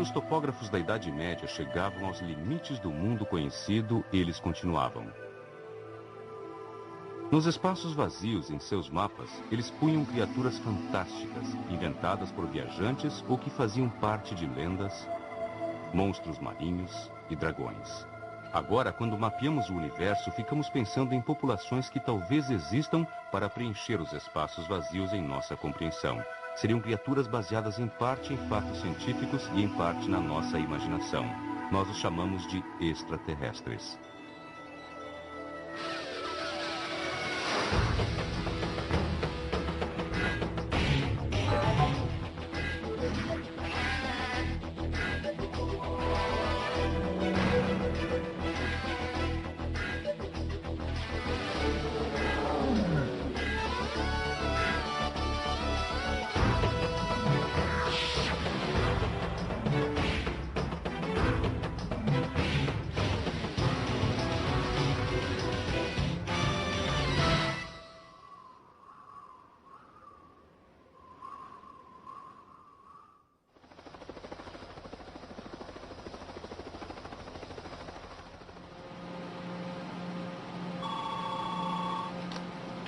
Quando os topógrafos da Idade Média chegavam aos limites do mundo conhecido, eles continuavam. Nos espaços vazios em seus mapas, eles punham criaturas fantásticas, inventadas por viajantes ou que faziam parte de lendas, monstros marinhos e dragões. Agora, quando mapeamos o universo, ficamos pensando em populações que talvez existam para preencher os espaços vazios em nossa compreensão. Seriam criaturas baseadas em parte em fatos científicos e em parte na nossa imaginação. Nós os chamamos de extraterrestres.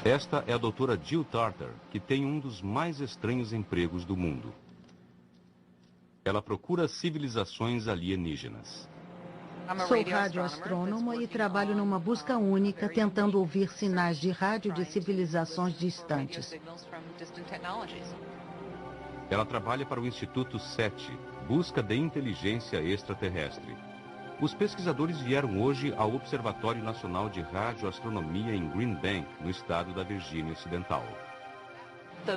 Esta é a doutora Jill Tarter, que tem um dos mais estranhos empregos do mundo. Ela procura civilizações alienígenas. Sou radioastrônoma e trabalho numa busca única, tentando ouvir sinais de rádio de civilizações distantes. Ela trabalha para o Instituto SETI, Busca de Inteligência Extraterrestre. Os pesquisadores vieram hoje ao Observatório Nacional de Radioastronomia em Green Bank, no estado da Virgínia Ocidental.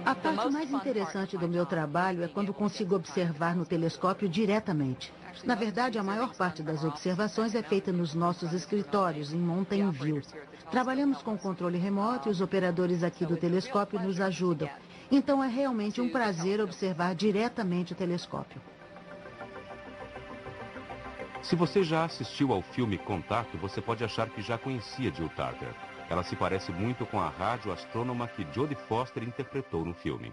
A parte mais interessante do meu trabalho é quando consigo observar no telescópio diretamente. Na verdade, a maior parte das observações é feita nos nossos escritórios, em Mountain View. Trabalhamos com controle remoto e os operadores aqui do telescópio nos ajudam. Então é realmente um prazer observar diretamente o telescópio. Se você já assistiu ao filme Contato, você pode achar que já conhecia Jill Tarter. Ela se parece muito com a radioastrônoma que Jodie Foster interpretou no filme.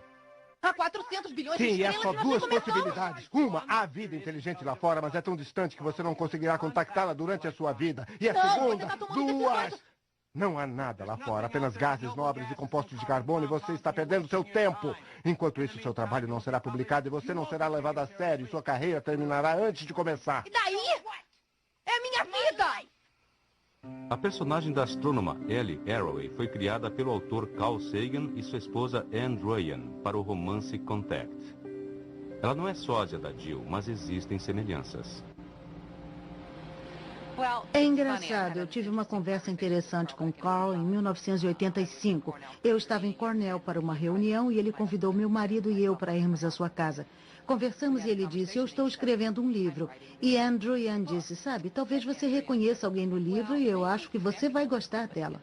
Há 400 bilhões de Sim, estrelas é só e nós duas nem começamos. possibilidades. Uma, há vida inteligente lá fora, mas é tão distante que você não conseguirá contactá-la durante a sua vida. E a Não, segunda, você tá tomando duas... decisões. Não há nada lá fora, apenas gases nobres e compostos de carbono e você está perdendo seu tempo. Enquanto isso, seu trabalho não será publicado e você não será levado a sério. Sua carreira terminará antes de começar. E daí? É a minha vida! A personagem da astrônoma Ellie Arroway foi criada pelo autor Carl Sagan e sua esposa Anne Ryan para o romance Contact. Ela não é sósia da Jill, mas existem semelhanças. É engraçado, eu tive uma conversa interessante com Carl em 1985. Eu estava em Cornell para uma reunião e ele convidou meu marido e eu para irmos à sua casa. Conversamos e ele disse, eu estou escrevendo um livro. E Andrew Ian disse, sabe, talvez você reconheça alguém no livro e eu acho que você vai gostar dela.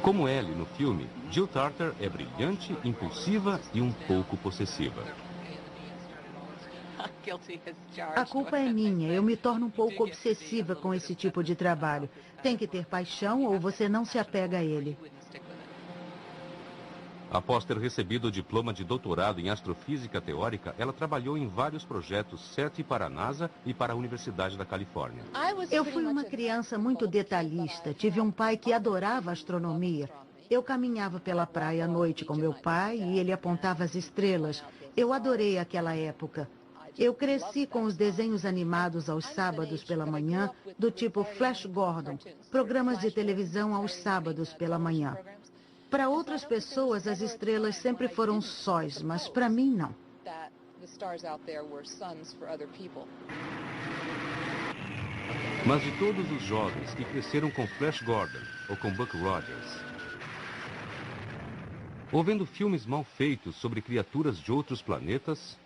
Como Ellie no filme, Jill Tarter é brilhante, impulsiva e um pouco possessiva. A culpa é minha, eu me torno um pouco obsessiva com esse tipo de trabalho. Tem que ter paixão ou você não se apega a ele. Após ter recebido o diploma de doutorado em astrofísica teórica, ela trabalhou em vários projetos SETI para a NASA e para a Universidade da Califórnia. Eu fui uma criança muito detalhista. Tive um pai que adorava astronomia. Eu caminhava pela praia à noite com meu pai e ele apontava as estrelas. Eu adorei aquela época. Eu cresci com os desenhos animados aos sábados pela manhã, do tipo Flash Gordon, programas de televisão aos sábados pela manhã. Para outras pessoas, as estrelas sempre foram sóis, mas para mim, não. Mas de todos os jovens que cresceram com Flash Gordon ou com Buck Rogers, ou vendo filmes mal feitos sobre criaturas de outros planetas,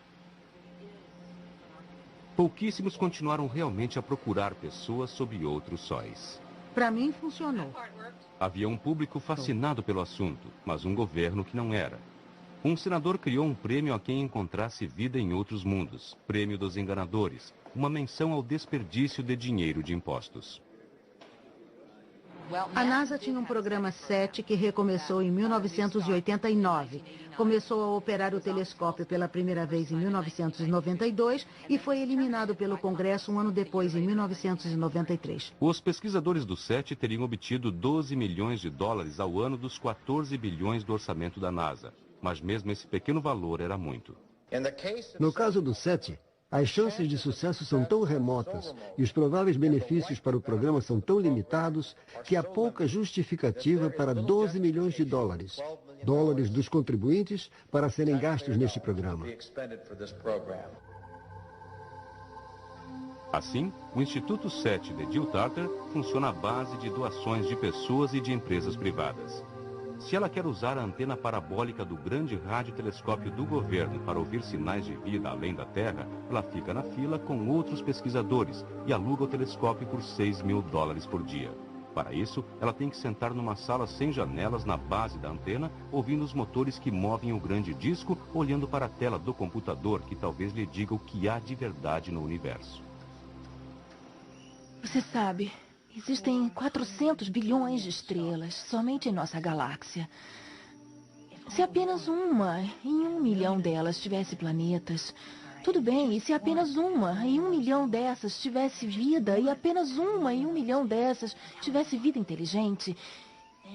pouquíssimos continuaram realmente a procurar pessoas sob outros sóis. Para mim, funcionou. Havia um público fascinado pelo assunto, mas um governo que não era. Um senador criou um prêmio a quem encontrasse vida em outros mundos, Prêmio dos Enganadores, uma menção ao desperdício de dinheiro de impostos. A NASA tinha um programa 7 que recomeçou em 1989. Começou a operar o telescópio pela primeira vez em 1992 e foi eliminado pelo Congresso um ano depois, em 1993. Os pesquisadores do SET teriam obtido 12 milhões de dólares ao ano dos 14 bilhões do orçamento da NASA. Mas mesmo esse pequeno valor era muito. No caso do SET, as chances de sucesso são tão remotas e os prováveis benefícios para o programa são tão limitados que há pouca justificativa para 12 milhões de dólares dos contribuintes para serem gastos neste programa. Assim, o Instituto SET de Jill Tarter funciona à base de doações de pessoas e de empresas privadas. Se ela quer usar a antena parabólica do grande radiotelescópio do governo para ouvir sinais de vida além da Terra, ela fica na fila com outros pesquisadores e aluga o telescópio por $6 mil por dia. Para isso, ela tem que sentar numa sala sem janelas na base da antena, ouvindo os motores que movem o grande disco, olhando para a tela do computador que talvez lhe diga o que há de verdade no universo. Você sabe, existem 400 bilhões de estrelas somente em nossa galáxia. Se apenas uma em 1 milhão delas tivesse planetas, tudo bem, e se apenas uma em 1 milhão dessas tivesse vida, e apenas uma em 1 milhão dessas tivesse vida inteligente,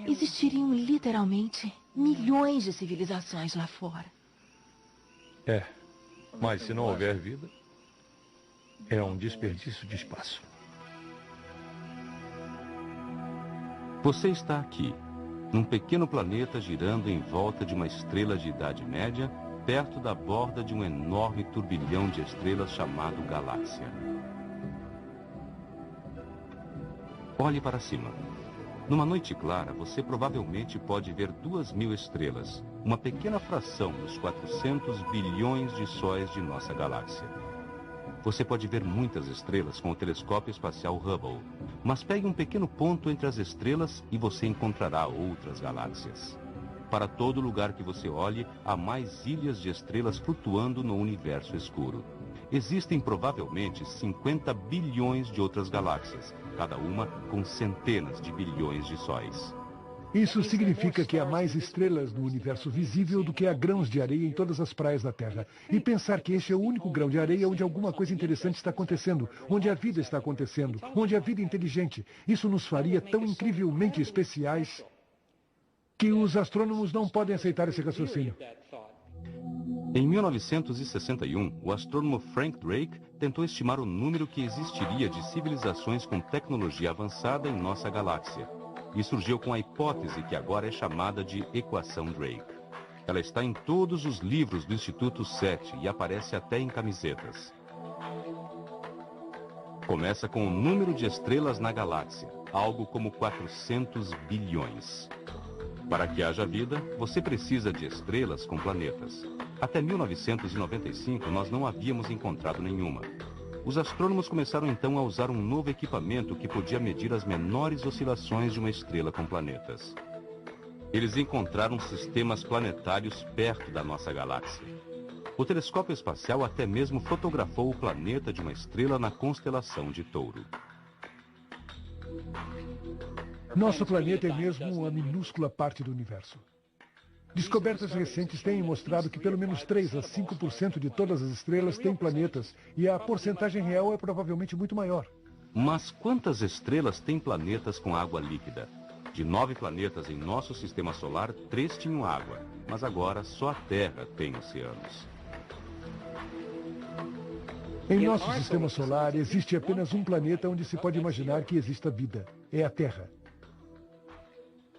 existiriam literalmente milhões de civilizações lá fora. Mas se não houver vida, é um desperdício de espaço. Você está aqui, num pequeno planeta girando em volta de uma estrela de idade média, perto da borda de um enorme turbilhão de estrelas chamado galáxia. Olhe para cima. Numa noite clara, você provavelmente pode ver 2.000 estrelas, uma pequena fração dos 400 bilhões de sóis de nossa galáxia. Você pode ver muitas estrelas com o telescópio espacial Hubble, mas pegue um pequeno ponto entre as estrelas e você encontrará outras galáxias. Para todo lugar que você olhe, há mais ilhas de estrelas flutuando no universo escuro. Existem provavelmente 50 bilhões de outras galáxias, cada uma com centenas de bilhões de sóis. Isso significa que há mais estrelas no universo visível do que há grãos de areia em todas as praias da Terra. E pensar que este é o único grão de areia onde alguma coisa interessante está acontecendo, onde a vida está acontecendo, onde a vida é inteligente. Isso nos faria tão incrivelmente especiais que os astrônomos não podem aceitar esse raciocínio. Em 1961, o astrônomo Frank Drake tentou estimar o número que existiria de civilizações com tecnologia avançada em nossa galáxia. E surgiu com a hipótese que agora é chamada de Equação Drake. Ela está em todos os livros do Instituto SET e aparece até em camisetas. Começa com o número de estrelas na galáxia, algo como 400 bilhões. Para que haja vida, você precisa de estrelas com planetas. Até 1995, nós não havíamos encontrado nenhuma. Os astrônomos começaram então a usar um novo equipamento que podia medir as menores oscilações de uma estrela com planetas. Eles encontraram sistemas planetários perto da nossa galáxia. O telescópio espacial até mesmo fotografou o planeta de uma estrela na constelação de Touro. Nosso planeta é mesmo uma minúscula parte do universo. Descobertas recentes têm mostrado que pelo menos 3 a 5% de todas as estrelas têm planetas, e a porcentagem real é provavelmente muito maior. Mas quantas estrelas têm planetas com água líquida? De 9 planetas em nosso sistema solar, 3 tinham água, mas agora só a Terra tem oceanos. Em nosso sistema solar, existe apenas um planeta onde se pode imaginar que exista vida. É a Terra.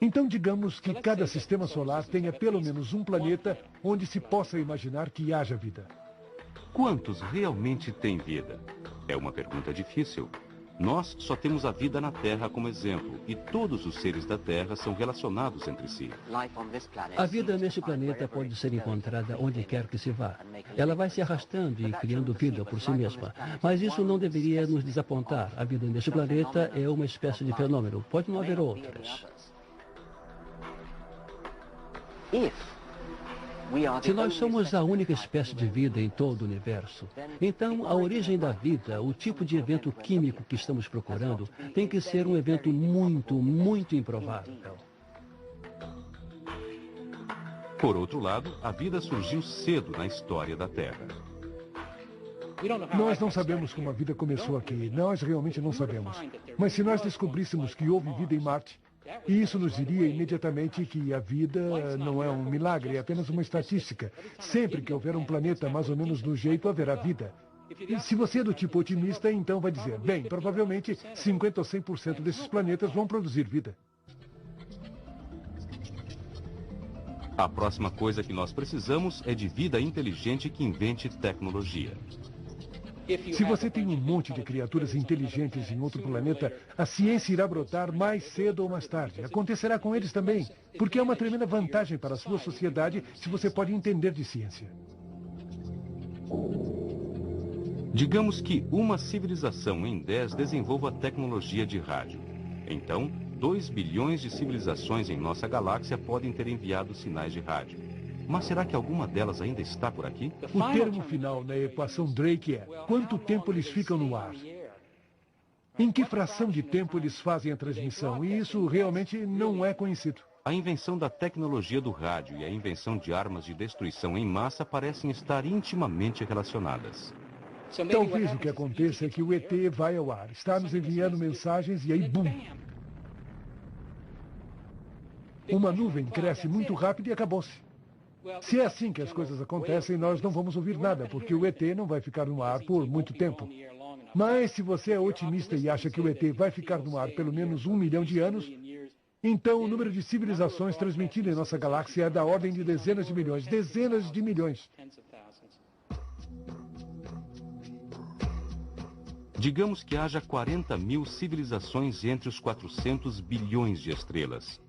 Então, digamos que cada sistema solar tenha pelo menos um planeta onde se possa imaginar que haja vida. Quantos realmente têm vida? É uma pergunta difícil. Nós só temos a vida na Terra como exemplo, e todos os seres da Terra são relacionados entre si. A vida neste planeta pode ser encontrada onde quer que se vá. Ela vai se arrastando e criando vida por si mesma. Mas isso não deveria nos desapontar. A vida neste planeta é uma espécie de fenômeno. Pode não haver outras. Se nós somos a única espécie de vida em todo o universo, então a origem da vida, o tipo de evento químico que estamos procurando, tem que ser um evento muito, muito improvável. Por outro lado, a vida surgiu cedo na história da Terra. Nós não sabemos como a vida começou aqui. Nós realmente não sabemos. Mas se nós descobríssemos que houve vida em Marte, isso nos diria imediatamente que a vida não é um milagre, é apenas uma estatística. Sempre que houver um planeta mais ou menos do jeito, haverá vida. E se você é do tipo otimista, então vai dizer, bem, provavelmente 50% ou 100% desses planetas vão produzir vida. A próxima coisa que nós precisamos é de vida inteligente que invente tecnologia. Se você tem um monte de criaturas inteligentes em outro planeta, a ciência irá brotar mais cedo ou mais tarde. Acontecerá com eles também, porque é uma tremenda vantagem para a sua sociedade se você pode entender de ciência. Digamos que uma civilização em 10 desenvolva tecnologia de rádio. Então, 2 bilhões de civilizações em nossa galáxia podem ter enviado sinais de rádio. Mas será que alguma delas ainda está por aqui? O termo final na equação Drake é quanto tempo eles ficam no ar. Em que fração de tempo eles fazem a transmissão? E isso realmente não é conhecido. A invenção da tecnologia do rádio e a invenção de armas de destruição em massa parecem estar intimamente relacionadas. Talvez o que aconteça é que o ET vai ao ar, está nos enviando mensagens e aí, bum! Uma nuvem cresce muito rápido e acabou-se. Se é assim que as coisas acontecem, nós não vamos ouvir nada, porque o ET não vai ficar no ar por muito tempo. Mas se você é otimista e acha que o ET vai ficar no ar pelo menos 1 milhão de anos, então o número de civilizações transmitidas em nossa galáxia é da ordem de dezenas de milhões. Dezenas de milhões. Digamos que haja 40 mil civilizações entre os 400 bilhões de estrelas.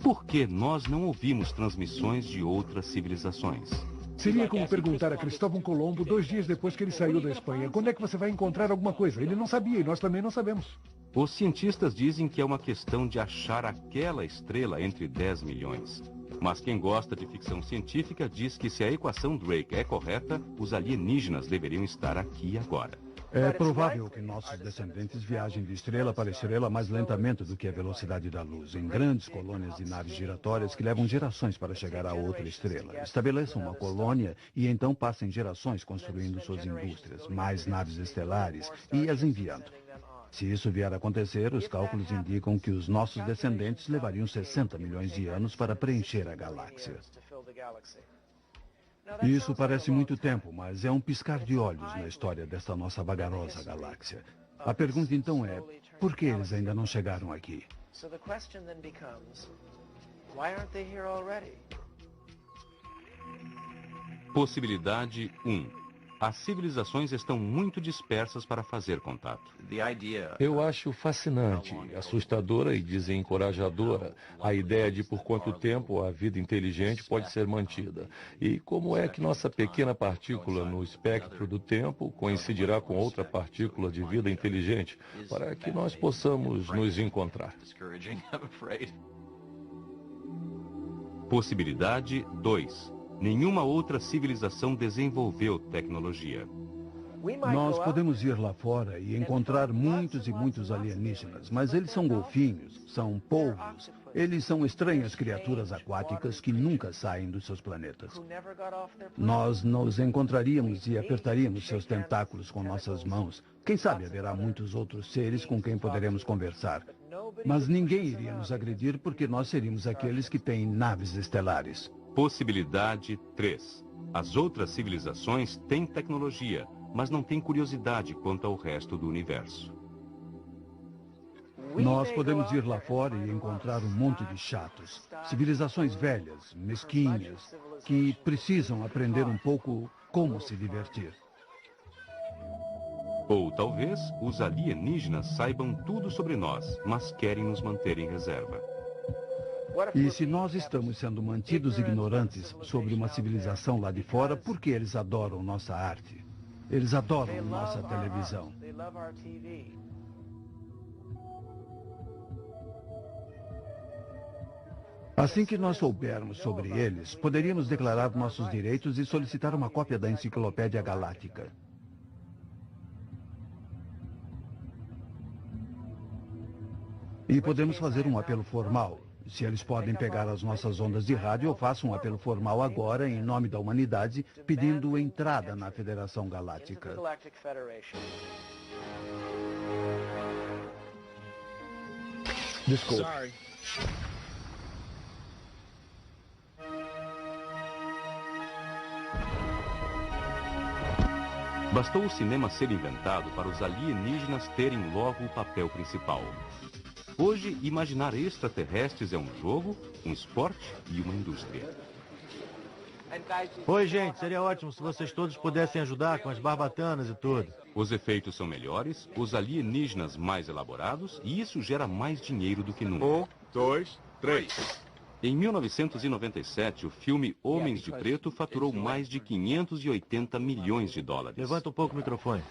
Por que nós não ouvimos transmissões de outras civilizações? Seria como perguntar a Cristóvão Colombo 2 dias depois que ele saiu da Espanha, quando é que você vai encontrar alguma coisa? Ele não sabia e nós também não sabemos. Os cientistas dizem que é uma questão de achar aquela estrela entre 10 milhões. Mas quem gosta de ficção científica diz que se a equação Drake é correta, os alienígenas deveriam estar aqui agora. É provável que nossos descendentes viajem de estrela para estrela mais lentamente do que a velocidade da luz, em grandes colônias de naves giratórias que levam gerações para chegar a outra estrela. Estabeleçam uma colônia e então passem gerações construindo suas indústrias, mais naves estelares e as enviando. Se isso vier a acontecer, os cálculos indicam que os nossos descendentes levariam 60 milhões de anos para preencher a galáxia. Isso parece muito tempo, mas é um piscar de olhos na história desta nossa vagarosa galáxia. A pergunta então é, por que eles ainda não chegaram aqui? Possibilidade 1. As civilizações estão muito dispersas para fazer contato. Eu acho fascinante, assustadora e desencorajadora a ideia de por quanto tempo a vida inteligente pode ser mantida. E como é que nossa pequena partícula no espectro do tempo coincidirá com outra partícula de vida inteligente para que nós possamos nos encontrar. Possibilidade 2. Nenhuma outra civilização desenvolveu tecnologia. Nós podemos ir lá fora e encontrar muitos e muitos alienígenas, mas eles são golfinhos, são polvos, eles são estranhas criaturas aquáticas que nunca saem dos seus planetas. Nós nos encontraríamos e apertaríamos seus tentáculos com nossas mãos. Quem sabe haverá muitos outros seres com quem poderemos conversar. Mas ninguém iria nos agredir porque nós seríamos aqueles que têm naves estelares. Possibilidade 3. As outras civilizações têm tecnologia, mas não têm curiosidade quanto ao resto do universo. Nós podemos ir lá fora e encontrar um monte de chatos, civilizações velhas, mesquinhas, que precisam aprender um pouco como se divertir. Ou talvez os alienígenas saibam tudo sobre nós, mas querem nos manter em reserva. E se nós estamos sendo mantidos ignorantes sobre uma civilização lá de fora, por que eles adoram nossa arte? Eles adoram nossa televisão. Assim que nós soubermos sobre eles, poderíamos declarar nossos direitos e solicitar uma cópia da Enciclopédia Galáctica. E podemos fazer um apelo formal. Se eles podem pegar as nossas ondas de rádio, eu faço um apelo formal agora, em nome da humanidade, pedindo entrada na Federação Galáctica. Desculpe. Bastou o cinema ser inventado para os alienígenas terem logo o papel principal. Hoje, imaginar extraterrestres é um jogo, um esporte e uma indústria. Oi, gente. Seria ótimo se vocês todos pudessem ajudar com as barbatanas e tudo. Os efeitos são melhores, os alienígenas mais elaborados e isso gera mais dinheiro do que nunca. 1, 2, 3. Em 1997, o filme Homens de Preto faturou mais de 580 milhões de dólares. Levanta um pouco o microfone.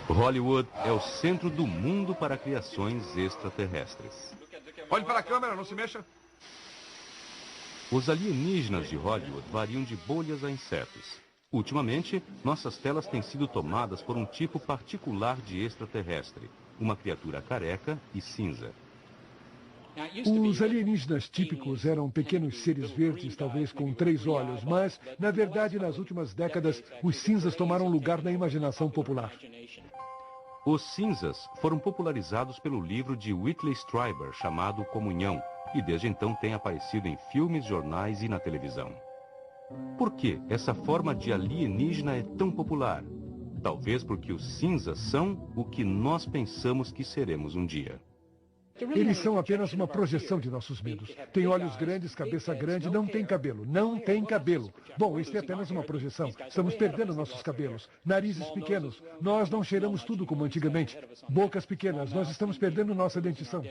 Hollywood é o centro do mundo para criações extraterrestres. Olhe para a câmera, não se mexa. Os alienígenas de Hollywood variam de bolhas a insetos. Ultimamente, nossas telas têm sido tomadas por um tipo particular de extraterrestre, uma criatura careca e cinza. Os alienígenas típicos eram pequenos seres verdes, talvez com 3 olhos, mas, na verdade, nas últimas décadas, os cinzas tomaram lugar na imaginação popular. Os cinzas foram popularizados pelo livro de Whitley Strieber chamado Comunhão, e desde então têm aparecido em filmes, jornais e na televisão. Por que essa forma de alienígena é tão popular? Talvez porque os cinzas são o que nós pensamos que seremos um dia. Eles são apenas uma projeção de nossos medos. Tem olhos grandes, cabeça grande, não tem cabelo. Não tem cabelo. Bom, isso é apenas uma projeção. Estamos perdendo nossos cabelos. Narizes pequenos. Nós não cheiramos tudo como antigamente. Bocas pequenas. Nós estamos perdendo nossa dentição.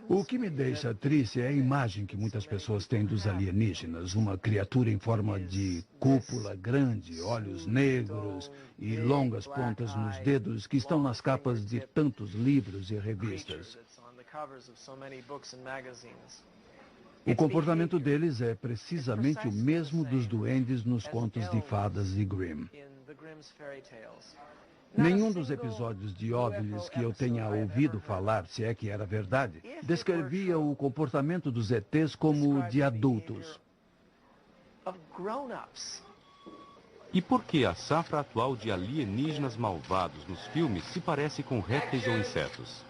O que me deixa triste é a imagem que muitas pessoas têm dos alienígenas. Uma criatura em forma de cúpula grande, olhos negros e longas pontas nos dedos que estão nas capas de tantos livros e revistas. O comportamento deles é precisamente o mesmo dos duendes nos contos de fadas de Grimm. Nenhum dos episódios de OVNIs que eu tenha ouvido falar, se é que era verdade, descrevia o comportamento dos ETs como de adultos. E por que a safra atual de alienígenas malvados nos filmes se parece com répteis ou insetos?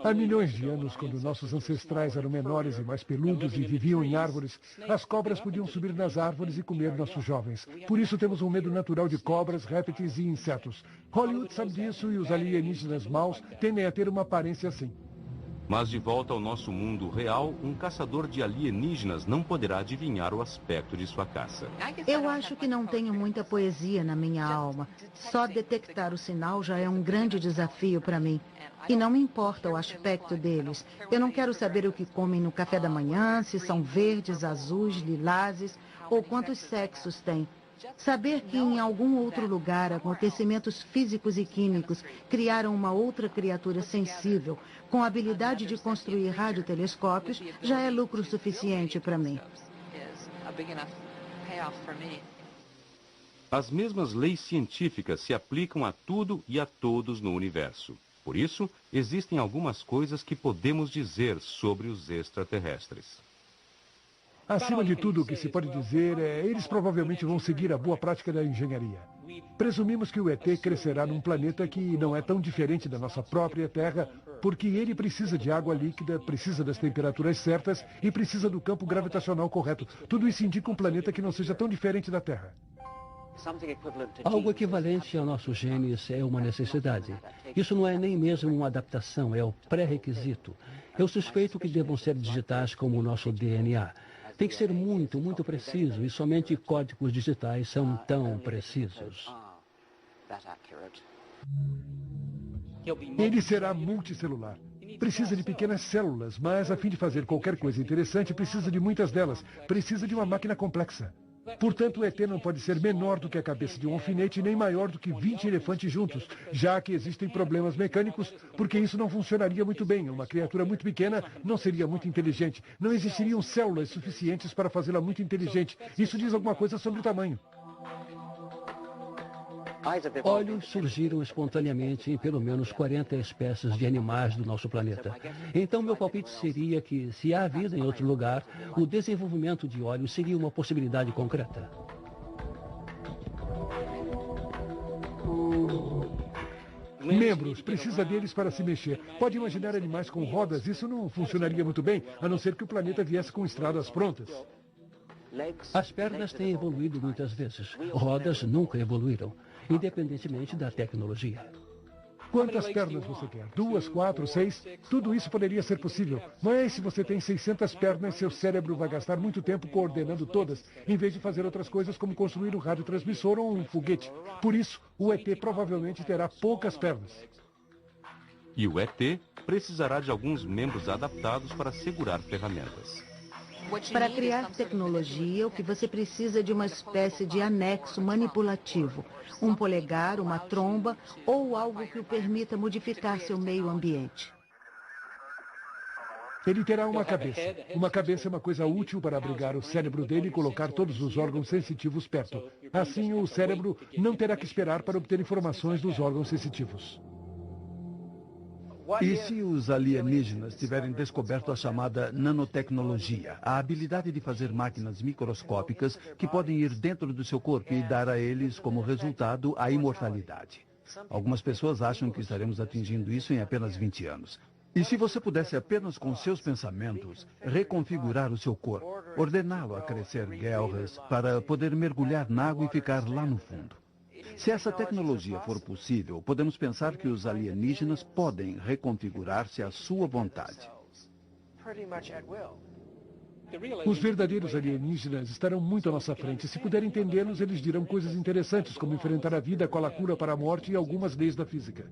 Há milhões de anos, quando nossos ancestrais eram menores e mais peludos e viviam em árvores, as cobras podiam subir nas árvores e comer nossos jovens. Por isso temos um medo natural de cobras, répteis e insetos. Hollywood sabe disso e os alienígenas maus tendem a ter uma aparência assim. Mas de volta ao nosso mundo real, um caçador de alienígenas não poderá adivinhar o aspecto de sua caça. Eu acho que não tenho muita poesia na minha alma. Só detectar o sinal já é um grande desafio para mim. E não me importa o aspecto deles. Eu não quero saber o que comem no café da manhã, se são verdes, azuis, lilazes ou quantos sexos têm. Saber que em algum outro lugar acontecimentos físicos e químicos criaram uma outra criatura sensível, com a habilidade de construir radiotelescópios, já é lucro suficiente para mim. As mesmas leis científicas se aplicam a tudo e a todos no universo. Por isso, existem algumas coisas que podemos dizer sobre os extraterrestres. Acima de tudo, o que se pode dizer é eles provavelmente vão seguir a boa prática da engenharia. Presumimos que o ET crescerá num planeta que não é tão diferente da nossa própria Terra, porque ele precisa de água líquida, precisa das temperaturas certas e precisa do campo gravitacional correto. Tudo isso indica um planeta que não seja tão diferente da Terra. Algo equivalente ao nosso genes é uma necessidade. Isso não é nem mesmo uma adaptação, é o pré-requisito. Eu suspeito que devam ser digitais como o nosso DNA. Tem que ser muito, muito preciso e somente códigos digitais são tão precisos. Ele será multicelular. Precisa de pequenas células, mas a fim de fazer qualquer coisa interessante, precisa de muitas delas. Precisa de uma máquina complexa. Portanto, o ET não pode ser menor do que a cabeça de um alfinete, nem maior do que 20 elefantes juntos, já que existem problemas mecânicos, porque isso não funcionaria muito bem. Uma criatura muito pequena não seria muito inteligente. Não existiriam células suficientes para fazê-la muito inteligente. Isso diz alguma coisa sobre o tamanho. Olhos surgiram espontaneamente em pelo menos 40 espécies de animais do nosso planeta. Então, meu palpite seria que, se há vida em outro lugar, o desenvolvimento de olhos seria uma possibilidade concreta. Membros, precisa deles para se mexer. Pode imaginar animais com rodas? Isso não funcionaria muito bem, a não ser que o planeta viesse com estradas prontas. As pernas têm evoluído muitas vezes. Rodas nunca evoluíram, independentemente da tecnologia. Quantas pernas você quer? 2, 4, 6? Tudo isso poderia ser possível. Mas se você tem 600 pernas, seu cérebro vai gastar muito tempo coordenando todas, em vez de fazer outras coisas como construir um radiotransmissor ou um foguete. Por isso, o ET provavelmente terá poucas pernas. E o ET precisará de alguns membros adaptados para segurar ferramentas. Para criar tecnologia, o que você precisa é de uma espécie de anexo manipulativo. Um polegar, uma tromba ou algo que o permita modificar seu meio ambiente. Ele terá uma cabeça. Uma cabeça é uma coisa útil para abrigar o cérebro dele e colocar todos os órgãos sensitivos perto. Assim, o cérebro não terá que esperar para obter informações dos órgãos sensitivos. E se os alienígenas tiverem descoberto a chamada nanotecnologia, a habilidade de fazer máquinas microscópicas que podem ir dentro do seu corpo e dar a eles como resultado a imortalidade? Algumas pessoas acham que estaremos atingindo isso em apenas 20 anos. E se você pudesse apenas com seus pensamentos reconfigurar o seu corpo, ordená-lo a crescer guelras para poder mergulhar na água e ficar lá no fundo? Se essa tecnologia for possível, podemos pensar que os alienígenas podem reconfigurar-se à sua vontade. Os verdadeiros alienígenas estarão muito à nossa frente. Se puder entendê-los, eles dirão coisas interessantes, como enfrentar a vida, qual a cura para a morte e algumas leis da física.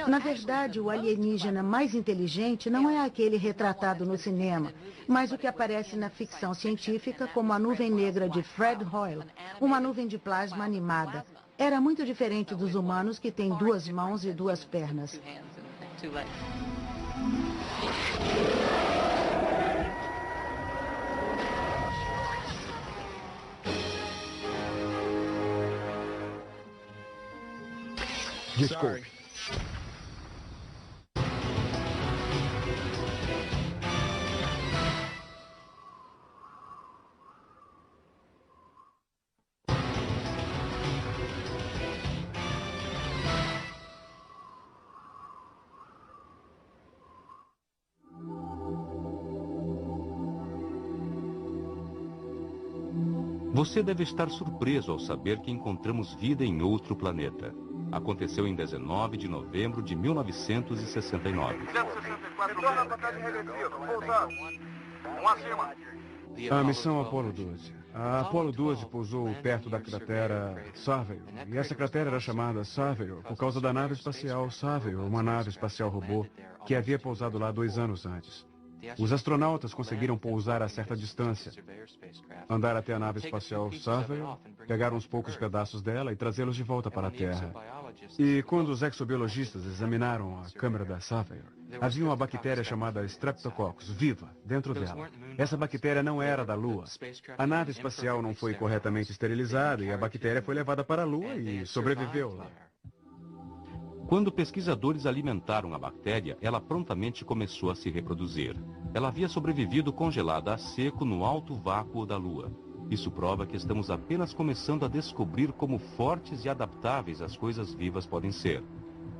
Na verdade, o alienígena mais inteligente não é aquele retratado no cinema, mas o que aparece na ficção científica como a nuvem negra de Fred Hoyle, uma nuvem de plasma animada. Era muito diferente dos humanos que têm 2 mãos e 2 pernas. Desculpe. Você deve estar surpreso ao saber que encontramos vida em outro planeta. Aconteceu em 19 de novembro de 1969. 164 A missão Apollo 12. A Apollo 12 pousou perto da cratera Surveyor. E essa cratera era chamada Surveyor por causa da nave espacial Surveyor, uma nave espacial robô que havia pousado lá 2 anos antes. Os astronautas conseguiram pousar a certa distância, andar até a nave espacial Surveyor, pegar uns poucos pedaços dela e trazê-los de volta para a Terra. E quando os exobiologistas examinaram a câmera da Surveyor, havia uma bactéria chamada Streptococcus viva dentro dela. Essa bactéria não era da Lua. A nave espacial não foi corretamente esterilizada e a bactéria foi levada para a Lua e sobreviveu lá. Quando pesquisadores alimentaram a bactéria, ela prontamente começou a se reproduzir. Ela havia sobrevivido congelada a seco no alto vácuo da Lua. Isso prova que estamos apenas começando a descobrir como fortes e adaptáveis as coisas vivas podem ser.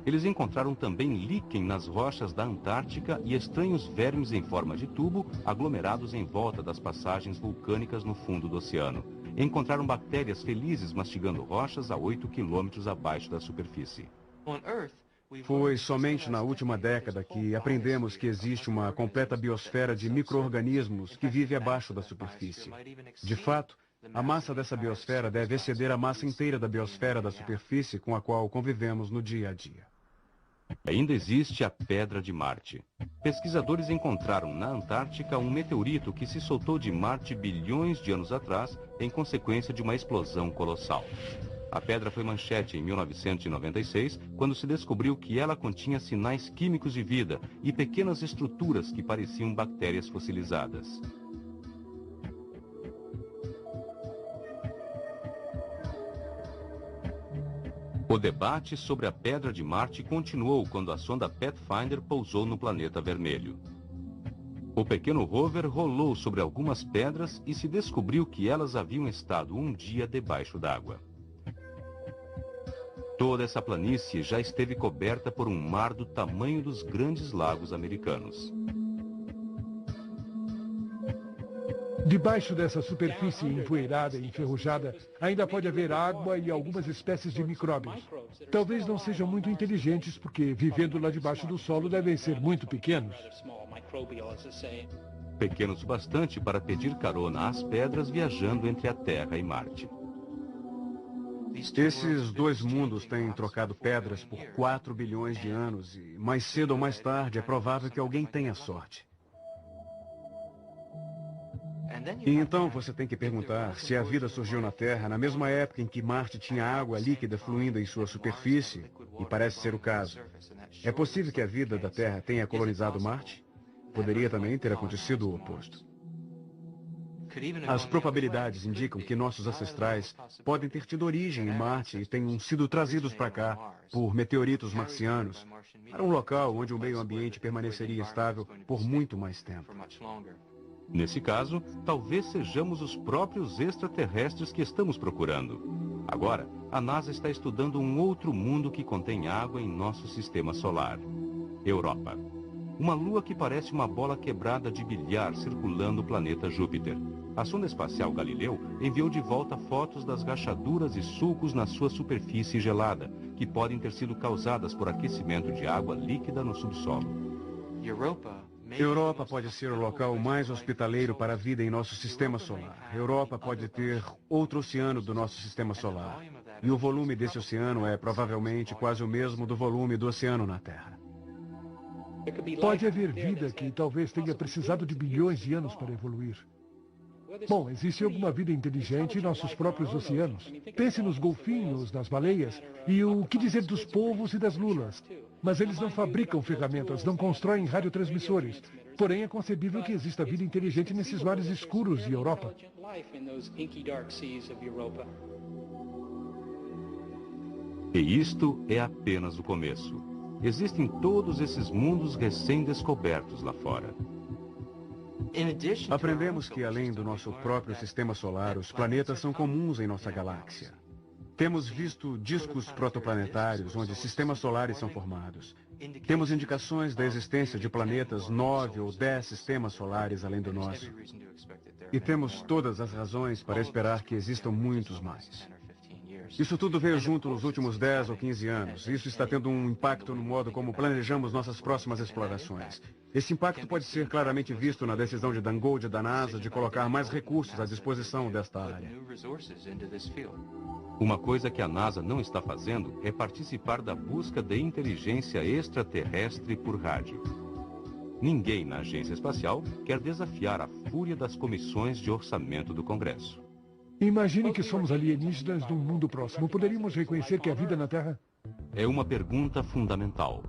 Eles encontraram também líquen nas rochas da Antártica e estranhos vermes em forma de tubo aglomerados em volta das passagens vulcânicas no fundo do oceano. Encontraram bactérias felizes mastigando rochas a 8 quilômetros abaixo da superfície. Foi somente na última década que aprendemos que existe uma completa biosfera de micro-organismos que vive abaixo da superfície. De fato, a massa dessa biosfera deve exceder a massa inteira da biosfera da superfície com a qual convivemos no dia a dia. Ainda existe a Pedra de Marte. Pesquisadores encontraram na Antártica um meteorito que se soltou de Marte bilhões de anos atrás em consequência de uma explosão colossal. A pedra foi manchete em 1996, quando se descobriu que ela continha sinais químicos de vida e pequenas estruturas que pareciam bactérias fossilizadas. O debate sobre a Pedra de Marte continuou quando a sonda Pathfinder pousou no planeta vermelho. O pequeno rover rolou sobre algumas pedras e se descobriu que elas haviam estado um dia debaixo d'água. Toda essa planície já esteve coberta por um mar do tamanho dos grandes lagos americanos. Debaixo dessa superfície empoeirada e enferrujada, ainda pode haver água e algumas espécies de micróbios. Talvez não sejam muito inteligentes, porque vivendo lá debaixo do solo devem ser muito pequenos. Pequenos o bastante para pedir carona às pedras viajando entre a Terra e Marte. Esses dois mundos têm trocado pedras por 4 bilhões de anos e mais cedo ou mais tarde é provável que alguém tenha sorte. E então você tem que perguntar se a vida surgiu na Terra na mesma época em que Marte tinha água líquida fluindo em sua superfície, e parece ser o caso. É possível que a vida da Terra tenha colonizado Marte? Poderia também ter acontecido o oposto. As probabilidades indicam que nossos ancestrais podem ter tido origem em Marte e tenham sido trazidos para cá por meteoritos marcianos, para um local onde o meio ambiente permaneceria estável por muito mais tempo. Nesse caso, talvez sejamos os próprios extraterrestres que estamos procurando. Agora, a NASA está estudando um outro mundo que contém água em nosso sistema solar. Europa. Uma lua que parece uma bola quebrada de bilhar circulando o planeta Júpiter. A sonda espacial Galileu enviou de volta fotos das rachaduras e sulcos na sua superfície gelada, que podem ter sido causadas por aquecimento de água líquida no subsolo. Europa pode ser o local mais hospitaleiro para a vida em nosso sistema solar. Europa pode ter outro oceano do nosso sistema solar. E o volume desse oceano é provavelmente quase o mesmo do volume do oceano na Terra. Pode haver vida que talvez tenha precisado de bilhões de anos para evoluir. Bom, existe alguma vida inteligente em nossos próprios oceanos. Pense nos golfinhos, nas baleias, e o que dizer dos polvos e das lulas. Mas eles não fabricam ferramentas, não constroem radiotransmissores. Porém, é concebível que exista vida inteligente nesses mares escuros de Europa. E isto é apenas o começo. Existem todos esses mundos recém-descobertos lá fora. Aprendemos que, além do nosso próprio sistema solar, os planetas são comuns em nossa galáxia. Temos visto discos protoplanetários onde sistemas solares são formados. Temos indicações da existência de planetas 9 ou 10 sistemas solares além do nosso. E temos todas as razões para esperar que existam muitos mais. Isso tudo veio junto nos últimos 10 ou 15 anos. Isso está tendo um impacto no modo como planejamos nossas próximas explorações. Esse impacto pode ser claramente visto na decisão de Dan Gold da NASA de colocar mais recursos à disposição desta área. Uma coisa que a NASA não está fazendo é participar da busca de inteligência extraterrestre por rádio. Ninguém na agência espacial quer desafiar a fúria das comissões de orçamento do Congresso. Imagine que somos alienígenas de um mundo próximo. Poderíamos reconhecer que há vida na Terra? É uma pergunta fundamental.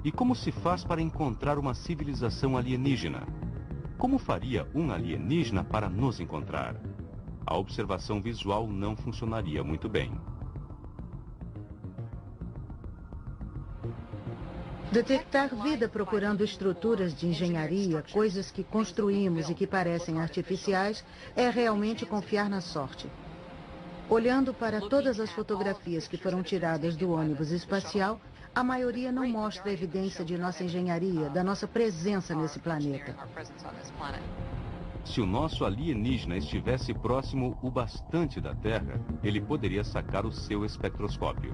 E como se faz para encontrar uma civilização alienígena? Como faria um alienígena para nos encontrar? A observação visual não funcionaria muito bem. Detectar vida procurando estruturas de engenharia, coisas que construímos e que parecem artificiais, é realmente confiar na sorte. Olhando para todas as fotografias que foram tiradas do ônibus espacial, a maioria não mostra evidência de nossa engenharia, da nossa presença nesse planeta. Se o nosso alienígena estivesse próximo o bastante da Terra, ele poderia sacar o seu espectroscópio.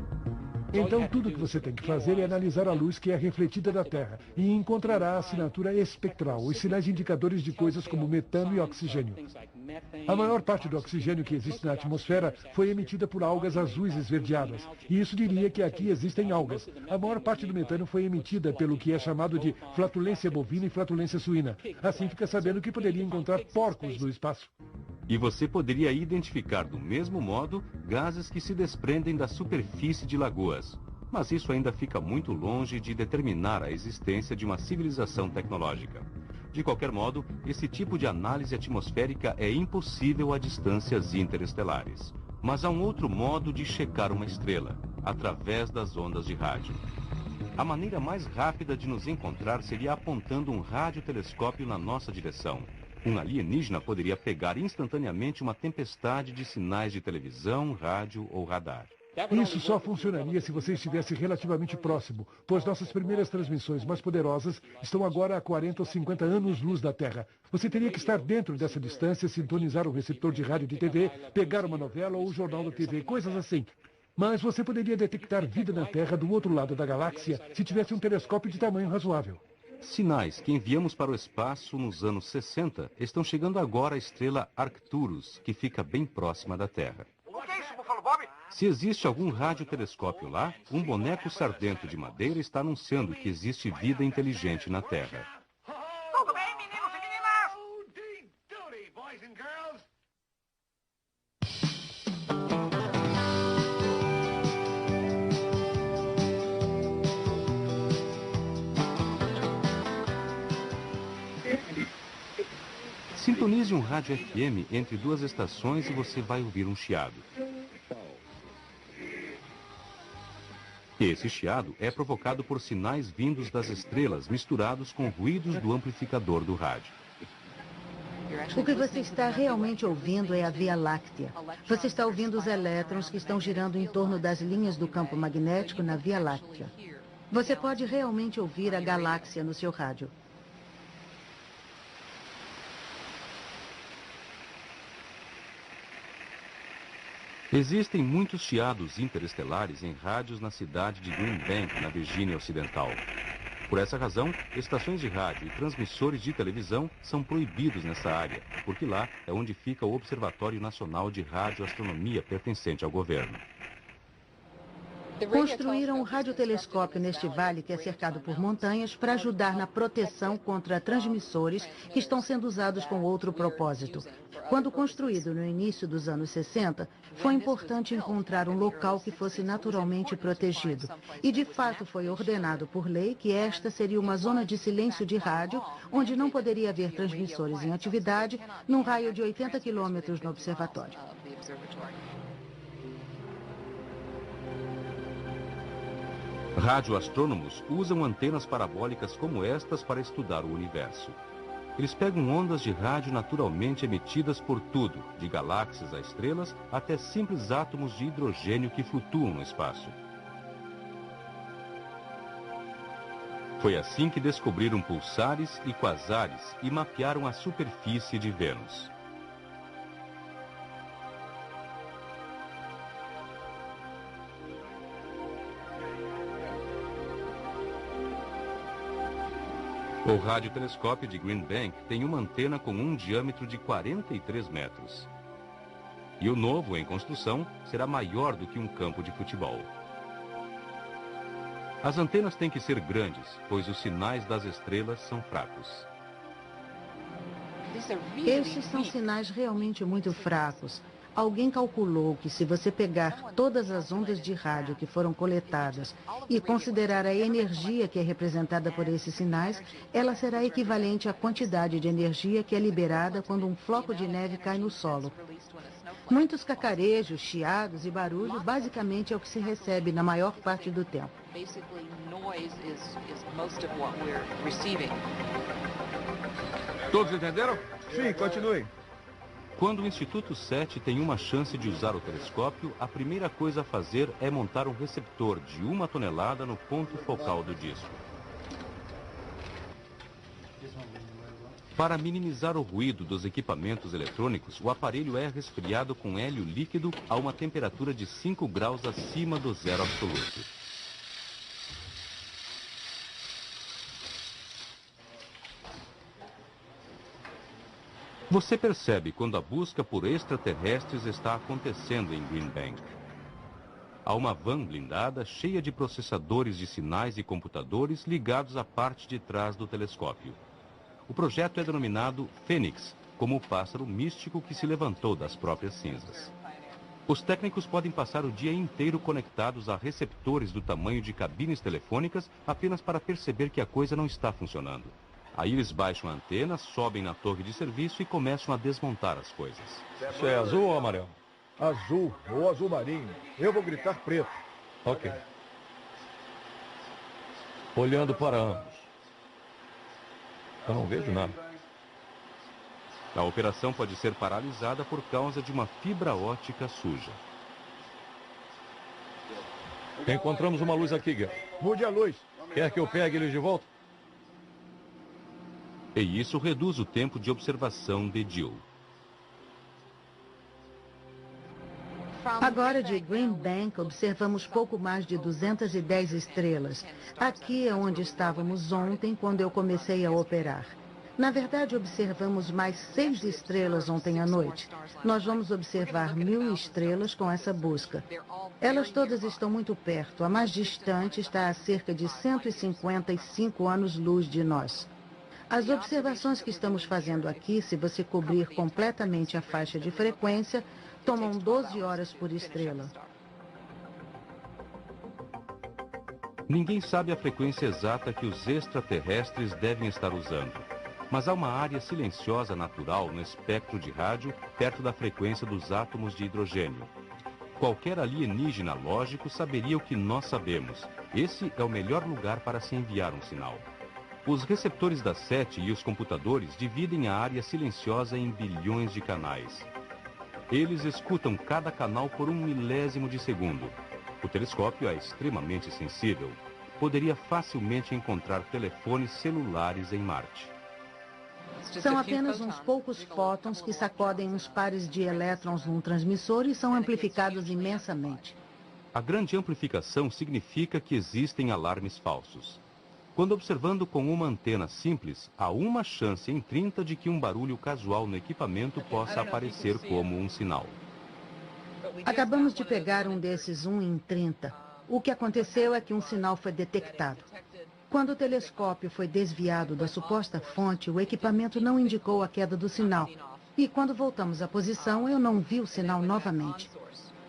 Então, tudo que você tem que fazer é analisar a luz que é refletida da Terra e encontrará a assinatura espectral, os sinais indicadores de coisas como metano e oxigênio. A maior parte do oxigênio que existe na atmosfera foi emitida por algas azuis esverdeadas. E isso diria que aqui existem algas. A maior parte do metano foi emitida pelo que é chamado de flatulência bovina e flatulência suína. Assim fica sabendo que poderia encontrar porcos no espaço. E você poderia identificar do mesmo modo gases que se desprendem da superfície de lagoas. Mas isso ainda fica muito longe de determinar a existência de uma civilização tecnológica. De qualquer modo, esse tipo de análise atmosférica é impossível a distâncias interestelares. Mas há um outro modo de checar uma estrela, através das ondas de rádio. A maneira mais rápida de nos encontrar seria apontando um radiotelescópio na nossa direção. Um alienígena poderia pegar instantaneamente uma tempestade de sinais de televisão, rádio ou radar. Isso só funcionaria se você estivesse relativamente próximo, pois nossas primeiras transmissões mais poderosas estão agora a 40 ou 50 anos-luz da Terra. Você teria que estar dentro dessa distância, sintonizar um receptor de rádio de TV, pegar uma novela ou o jornal da TV, coisas assim. Mas você poderia detectar vida na Terra do outro lado da galáxia se tivesse um telescópio de tamanho razoável. Sinais que enviamos para o espaço nos anos 60 estão chegando agora à estrela Arcturus, que fica bem próxima da Terra. O que é isso, Buffalo Bob? Se existe algum radiotelescópio lá, um boneco sardento de madeira está anunciando que existe vida inteligente na Terra. Tudo bem, meninos e meninas? Sintonize um rádio FM entre duas estações e você vai ouvir um chiado. Esse chiado é provocado por sinais vindos das estrelas misturados com ruídos do amplificador do rádio. O que você está realmente ouvindo é a Via Láctea. Você está ouvindo os elétrons que estão girando em torno das linhas do campo magnético na Via Láctea. Você pode realmente ouvir a galáxia no seu rádio. Existem muitos chiados interestelares em rádios na cidade de Green Bank, na Virgínia Ocidental. Por essa razão, estações de rádio e transmissores de televisão são proibidos nessa área, porque lá é onde fica o Observatório Nacional de Radioastronomia pertencente ao governo. Construíram um radiotelescópio neste vale que é cercado por montanhas para ajudar na proteção contra transmissores que estão sendo usados com outro propósito. Quando construído no início dos anos 60, foi importante encontrar um local que fosse naturalmente protegido. E de fato foi ordenado por lei que esta seria uma zona de silêncio de rádio, onde não poderia haver transmissores em atividade, num raio de 80 quilômetros no observatório. Radioastrônomos usam antenas parabólicas como estas para estudar o universo. Eles pegam ondas de rádio naturalmente emitidas por tudo, de galáxias a estrelas até simples átomos de hidrogênio que flutuam no espaço. Foi assim que descobriram pulsares e quasares e mapearam a superfície de Vênus. O radiotelescópio de Green Bank tem uma antena com um diâmetro de 43 metros. E o novo, em construção, será maior do que um campo de futebol. As antenas têm que ser grandes, pois os sinais das estrelas são fracos. Esses são sinais realmente muito fracos. Alguém calculou que se você pegar todas as ondas de rádio que foram coletadas e considerar a energia que é representada por esses sinais, ela será equivalente à quantidade de energia que é liberada quando um floco de neve cai no solo. Muitos cacarejos, chiados e barulho basicamente é o que se recebe na maior parte do tempo. Todos entenderam? Sim, continue. Quando o Instituto SETI tem uma chance de usar o telescópio, a primeira coisa a fazer é montar um receptor de 1 tonelada no ponto focal do disco. Para minimizar o ruído dos equipamentos eletrônicos, o aparelho é resfriado com hélio líquido a uma temperatura de 5 graus acima do zero absoluto. Você percebe quando a busca por extraterrestres está acontecendo em Green Bank. Há uma van blindada cheia de processadores de sinais e computadores ligados à parte de trás do telescópio. O projeto é denominado Fênix, como o pássaro místico que se levantou das próprias cinzas. Os técnicos podem passar o dia inteiro conectados a receptores do tamanho de cabines telefônicas apenas para perceber que a coisa não está funcionando. Aí eles baixam a antena, sobem na torre de serviço e começam a desmontar as coisas. Isso é azul ou amarelo? Azul, ou azul marinho. Eu vou gritar preto. Ok. Olhando para ambos. Eu não vejo nada. A operação pode ser paralisada por causa de uma fibra ótica suja. Encontramos uma luz aqui, Gary. Mude a luz. Quer que eu pegue eles de volta? E isso reduz o tempo de observação de Jill. Agora de Green Bank, observamos pouco mais de 210 estrelas. Aqui é onde estávamos ontem, quando eu comecei a operar. Na verdade, observamos mais 6 estrelas ontem à noite. Nós vamos observar 1000 estrelas com essa busca. Elas todas estão muito perto. A mais distante está a cerca de 155 anos-luz de nós. As observações que estamos fazendo aqui, se você cobrir completamente a faixa de frequência, tomam 12 horas por estrela. Ninguém sabe a frequência exata que os extraterrestres devem estar usando. Mas há uma área silenciosa natural no espectro de rádio perto da frequência dos átomos de hidrogênio. Qualquer alienígena lógico saberia o que nós sabemos. Esse é o melhor lugar para se enviar um sinal. Os receptores da SETI e os computadores dividem a área silenciosa em bilhões de canais. Eles escutam cada canal por 1 milésimo de segundo. O telescópio é extremamente sensível. Poderia facilmente encontrar telefones celulares em Marte. São apenas uns poucos fótons que sacodem uns pares de elétrons num transmissor e são amplificados imensamente. A grande amplificação significa que existem alarmes falsos. Quando observando com uma antena simples, há uma chance em 30 de que um barulho casual no equipamento possa aparecer como um sinal. Acabamos de pegar um desses 1 em 30. O que aconteceu é que um sinal foi detectado. Quando o telescópio foi desviado da suposta fonte, o equipamento não indicou a queda do sinal. E quando voltamos à posição, eu não vi o sinal novamente.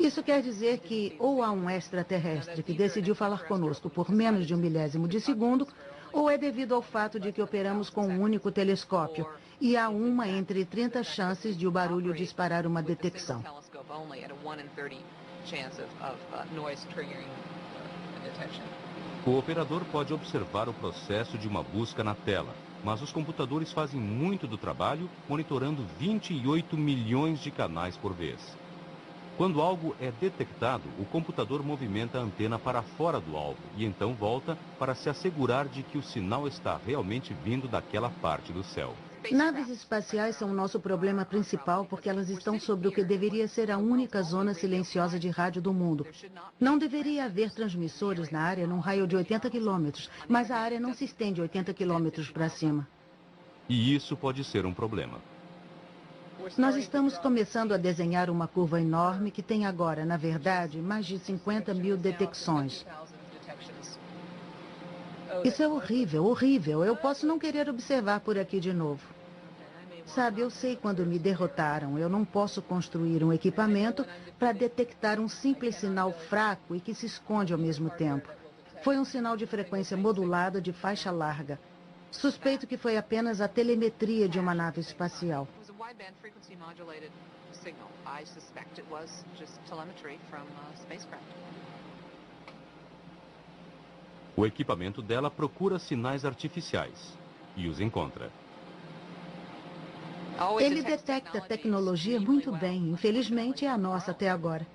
Isso quer dizer que ou há um extraterrestre que decidiu falar conosco por menos de 1 milésimo de segundo, ou é devido ao fato de que operamos com um único telescópio, e há uma entre 30 chances de o barulho disparar uma detecção. O operador pode observar o processo de uma busca na tela, mas os computadores fazem muito do trabalho, monitorando 28 milhões de canais por vez. Quando algo é detectado, o computador movimenta a antena para fora do alvo e então volta para se assegurar de que o sinal está realmente vindo daquela parte do céu. Naves espaciais são o nosso problema principal porque elas estão sobre o que deveria ser a única zona silenciosa de rádio do mundo. Não deveria haver transmissores na área num raio de 80 quilômetros, mas a área não se estende 80 quilômetros para cima. E isso pode ser um problema. Nós estamos começando a desenhar uma curva enorme que tem agora, na verdade, mais de 50 mil detecções. Isso é horrível, horrível. Eu posso não querer observar por aqui de novo. Sabe, eu sei quando me derrotaram. Eu não posso construir um equipamento para detectar um simples sinal fraco e que se esconde ao mesmo tempo. Foi um sinal de frequência modulada de faixa larga. Suspeito que foi apenas a telemetria de uma nave espacial. O equipamento dela procura sinais artificiais e os encontra. Ele detecta a tecnologia muito bem. Infelizmente, é a nossa até agora.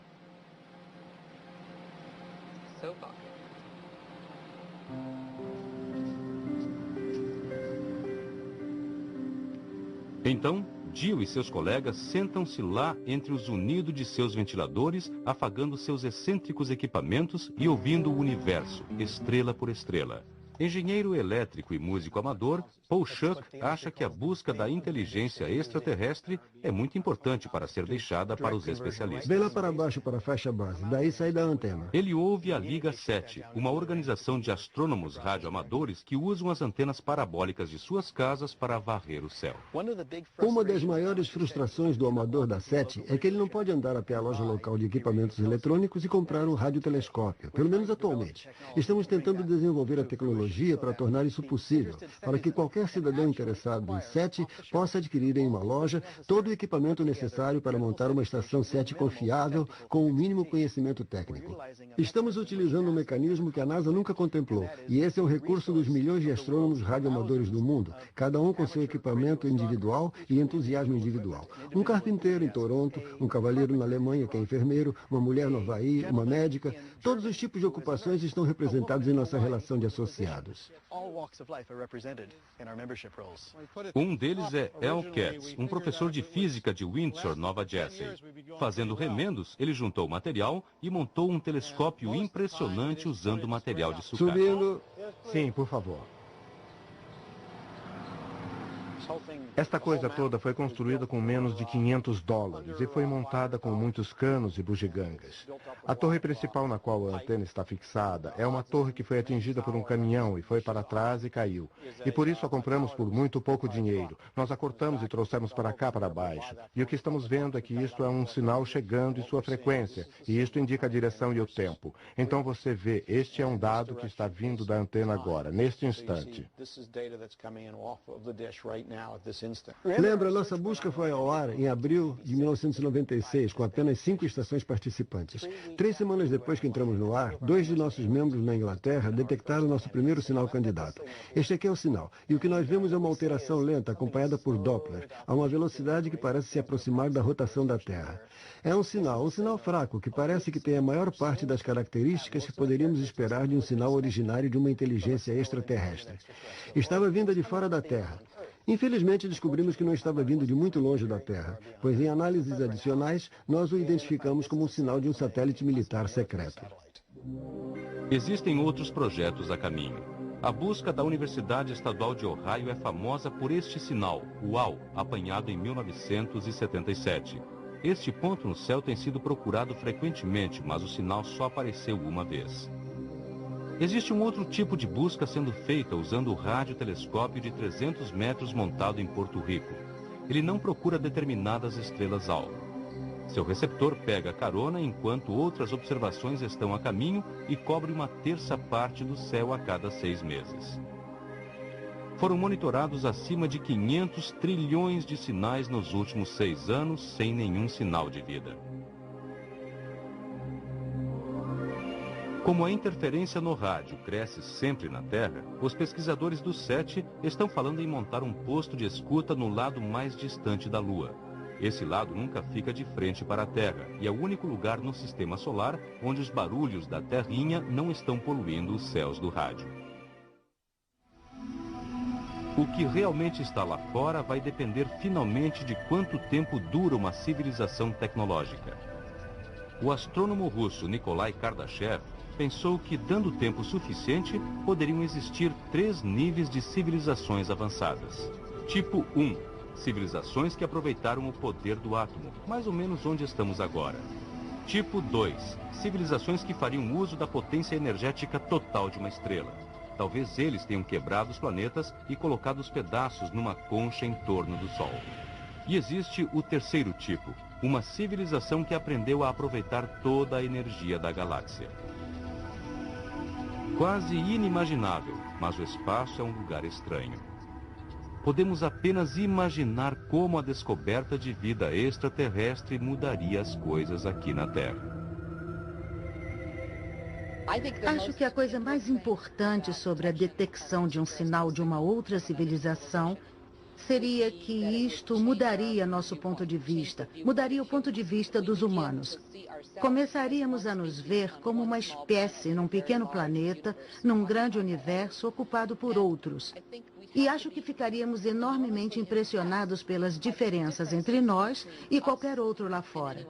Então, Jill e seus colegas sentam-se lá entre o zunido de seus ventiladores, afagando seus excêntricos equipamentos e ouvindo o universo, estrela por estrela. Engenheiro elétrico e músico amador, Paul Schuck acha que a busca da inteligência extraterrestre é muito importante para ser deixada para os especialistas. Vem lá para baixo para a faixa base, daí sai da antena. Ele ouve a Liga 7, uma organização de astrônomos radioamadores que usam as antenas parabólicas de suas casas para varrer o céu. Uma das maiores frustrações do amador da 7 é que ele não pode andar até a loja local de equipamentos eletrônicos e comprar um radiotelescópio, pelo menos atualmente. Estamos tentando desenvolver a tecnologia para tornar isso possível, para que qualquer cidadão interessado em 7 possa adquirir em uma loja todo o equipamento necessário para montar uma estação 7 confiável com o mínimo conhecimento técnico. Estamos utilizando um mecanismo que a NASA nunca contemplou, e esse é o recurso dos milhões de astrônomos radioamadores do mundo, cada um com seu equipamento individual e entusiasmo individual. Um carpinteiro em Toronto, um cavalheiro na Alemanha que é enfermeiro, uma mulher no Havaí, uma médica. Todos os tipos de ocupações estão representados em nossa relação de associados. Um deles é Al Katz, um professor de física de Windsor, Nova Jersey. Fazendo remendos, ele juntou material e montou um telescópio impressionante usando material de sucata. Subindo. Sim, por favor. Esta coisa toda foi construída com menos de $500 e foi montada com muitos canos e bugigangas. A torre principal na qual a antena está fixada é uma torre que foi atingida por um caminhão e foi para trás e caiu. E por isso a compramos por muito pouco dinheiro. Nós a cortamos e trouxemos para cá, para baixo. E o que estamos vendo é que isto é um sinal chegando e sua frequência. E isto indica a direção e o tempo. Então você vê, este é um dado que está vindo da antena agora, neste instante. Lembra, nossa busca foi ao ar em abril de 1996, com apenas 5 estações participantes. 3 semanas depois que entramos no ar, 2 de nossos membros na Inglaterra detectaram nosso primeiro sinal candidato. Este aqui é o sinal, e o que nós vemos é uma alteração lenta acompanhada por Doppler, a uma velocidade que parece se aproximar da rotação da Terra. É um sinal fraco, que parece que tem a maior parte das características que poderíamos esperar de um sinal originário de uma inteligência extraterrestre. Estava vinda de fora da Terra. Infelizmente, descobrimos que não estava vindo de muito longe da Terra, pois em análises adicionais, nós o identificamos como um sinal de um satélite militar secreto. Existem outros projetos a caminho. A busca da Universidade Estadual de Ohio é famosa por este sinal, o UAU, apanhado em 1977. Este ponto no céu tem sido procurado frequentemente, mas o sinal só apareceu uma vez. Existe um outro tipo de busca sendo feita usando o radiotelescópio de 300 metros montado em Porto Rico. Ele não procura determinadas estrelas-alvo. Seu receptor pega carona enquanto outras observações estão a caminho e cobre 1/3 parte do céu a cada 6 meses. Foram monitorados acima de 500 trilhões de sinais nos últimos 6 anos sem nenhum sinal de vida. Como a interferência no rádio cresce sempre na Terra, os pesquisadores do SETI estão falando em montar um posto de escuta no lado mais distante da Lua. Esse lado nunca fica de frente para a Terra e é o único lugar no sistema solar onde os barulhos da terrinha não estão poluindo os céus do rádio. O que realmente está lá fora vai depender finalmente de quanto tempo dura uma civilização tecnológica. O astrônomo russo Nikolai Kardashev pensou que, dando tempo suficiente, poderiam existir 3 níveis de civilizações avançadas. Tipo 1, civilizações que aproveitaram o poder do átomo, mais ou menos onde estamos agora. Tipo 2, civilizações que fariam uso da potência energética total de uma estrela. Talvez eles tenham quebrado os planetas e colocado os pedaços numa concha em torno do Sol. E existe o terceiro tipo, uma civilização que aprendeu a aproveitar toda a energia da galáxia. Quase inimaginável, mas o espaço é um lugar estranho. Podemos apenas imaginar como a descoberta de vida extraterrestre mudaria as coisas aqui na Terra. Acho que a coisa mais importante sobre a detecção de um sinal de uma outra civilização seria que isto mudaria nosso ponto de vista, mudaria o ponto de vista dos humanos. Começaríamos a nos ver como uma espécie num pequeno planeta, num grande universo ocupado por outros. E acho que ficaríamos enormemente impressionados pelas diferenças entre nós e qualquer outro lá fora.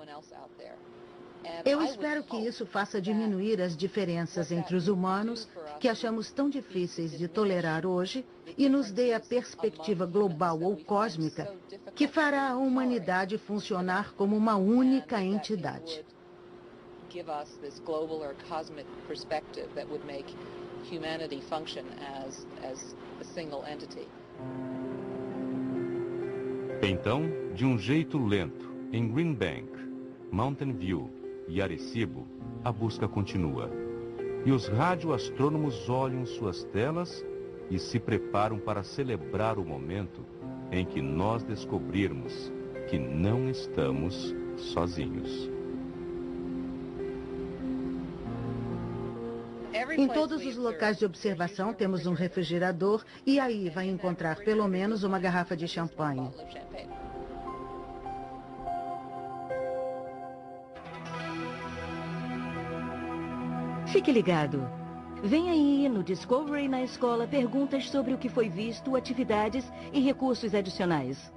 Eu espero que isso faça diminuir as diferenças entre os humanos, que achamos tão difíceis de tolerar hoje, e nos dê a perspectiva global ou cósmica que fará a humanidade funcionar como uma única entidade. Give us this global or cosmic perspective that would make humanity function as a single entity. Então, de um jeito lento, em Green Bank, Mountain View e Arecibo, a busca continua. E os radioastrônomos olham suas telas e se preparam para celebrar o momento em que nós descobrirmos que não estamos sozinhos. Em todos os locais de observação temos um refrigerador e aí vai encontrar pelo menos uma garrafa de champanhe. Fique ligado. Vem aí no Discovery na Escola perguntas sobre o que foi visto, atividades e recursos adicionais.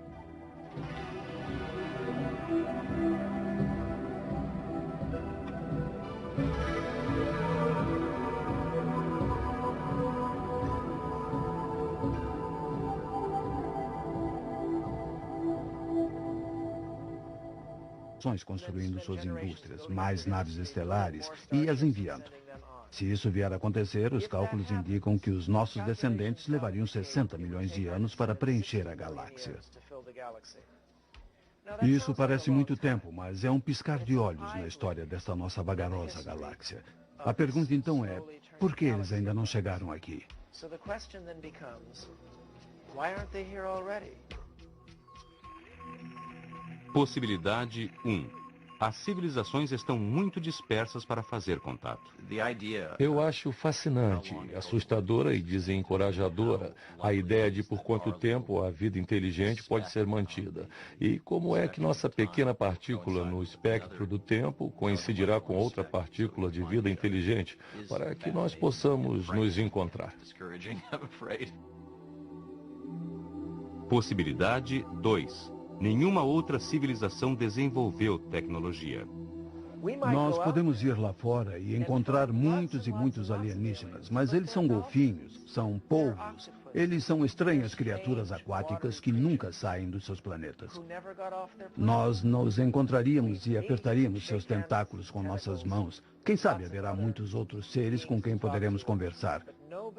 Construindo suas indústrias, mais naves estelares e as enviando. Se isso vier a acontecer, os cálculos indicam que os nossos descendentes levariam 60 milhões de anos para preencher a galáxia. Isso parece muito tempo, mas é um piscar de olhos na história desta nossa vagarosa galáxia. A pergunta então é, por que eles ainda não chegaram aqui? Possibilidade 1. As civilizações estão muito dispersas para fazer contato. Eu acho fascinante, assustadora e desencorajadora a ideia de por quanto tempo a vida inteligente pode ser mantida. E como é que nossa pequena partícula no espectro do tempo coincidirá com outra partícula de vida inteligente para que nós possamos nos encontrar. Possibilidade 2. Nenhuma outra civilização desenvolveu tecnologia. Nós podemos ir lá fora e encontrar muitos e muitos alienígenas, mas eles são golfinhos, são polvos, eles são estranhas criaturas aquáticas que nunca saem dos seus planetas. Nós nos encontraríamos e apertaríamos seus tentáculos com nossas mãos. Quem sabe haverá muitos outros seres com quem poderemos conversar.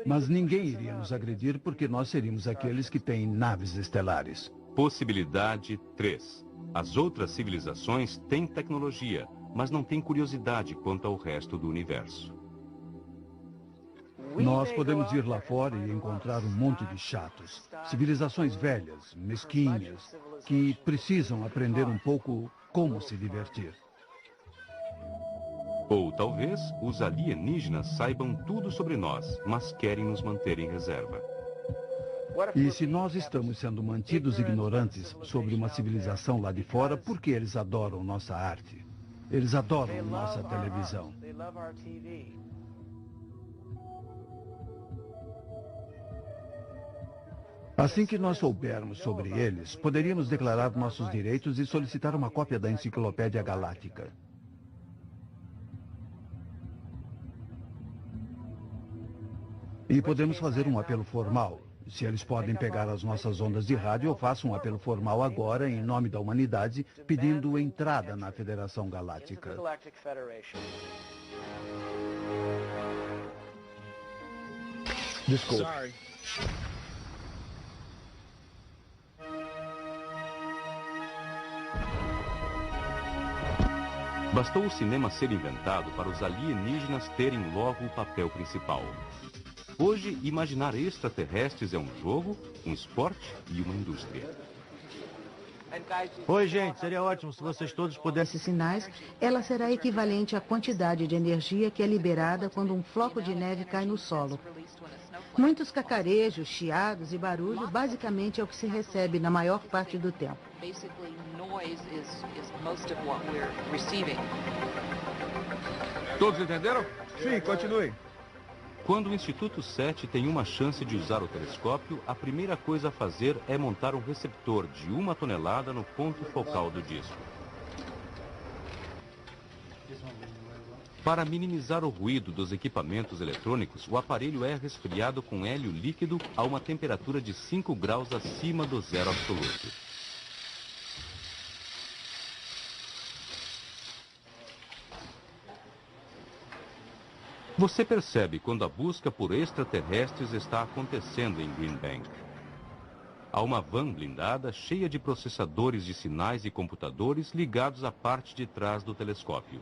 Mas ninguém iria nos agredir porque nós seríamos aqueles que têm naves estelares. Possibilidade 3. As outras civilizações têm tecnologia, mas não têm curiosidade quanto ao resto do universo. Nós podemos ir lá fora e encontrar um monte de chatos, civilizações velhas, mesquinhas, que precisam aprender um pouco como se divertir. Ou talvez os alienígenas saibam tudo sobre nós, mas querem nos manter em reserva. E se nós estamos sendo mantidos ignorantes sobre uma civilização lá de fora, por que eles adoram nossa arte? Eles adoram nossa televisão. Assim que nós soubermos sobre eles, poderíamos declarar nossos direitos e solicitar uma cópia da Enciclopédia Galáctica. E podemos fazer um apelo formal. Se eles podem pegar as nossas ondas de rádio, eu faço um apelo formal agora, em nome da humanidade, pedindo entrada na Federação Galáctica. Desculpe. Bastou o cinema ser inventado para os alienígenas terem logo o papel principal. Hoje, imaginar extraterrestres é um jogo, um esporte e uma indústria. Oi, gente. Seria ótimo se vocês todos pudessem... Esses sinais, ela será equivalente à quantidade de energia que é liberada quando um floco de neve cai no solo. Muitos cacarejos, chiados e barulho basicamente é o que se recebe na maior parte do tempo. Todos entenderam? Sim, continue. Quando o Instituto SETI tem uma chance de usar o telescópio, a primeira coisa a fazer é montar um receptor de 1 tonelada no ponto focal do disco. Para minimizar o ruído dos equipamentos eletrônicos, o aparelho é resfriado com hélio líquido a uma temperatura de 5 graus acima do zero absoluto. Você percebe quando a busca por extraterrestres está acontecendo em Green Bank. Há uma van blindada cheia de processadores de sinais e computadores ligados à parte de trás do telescópio.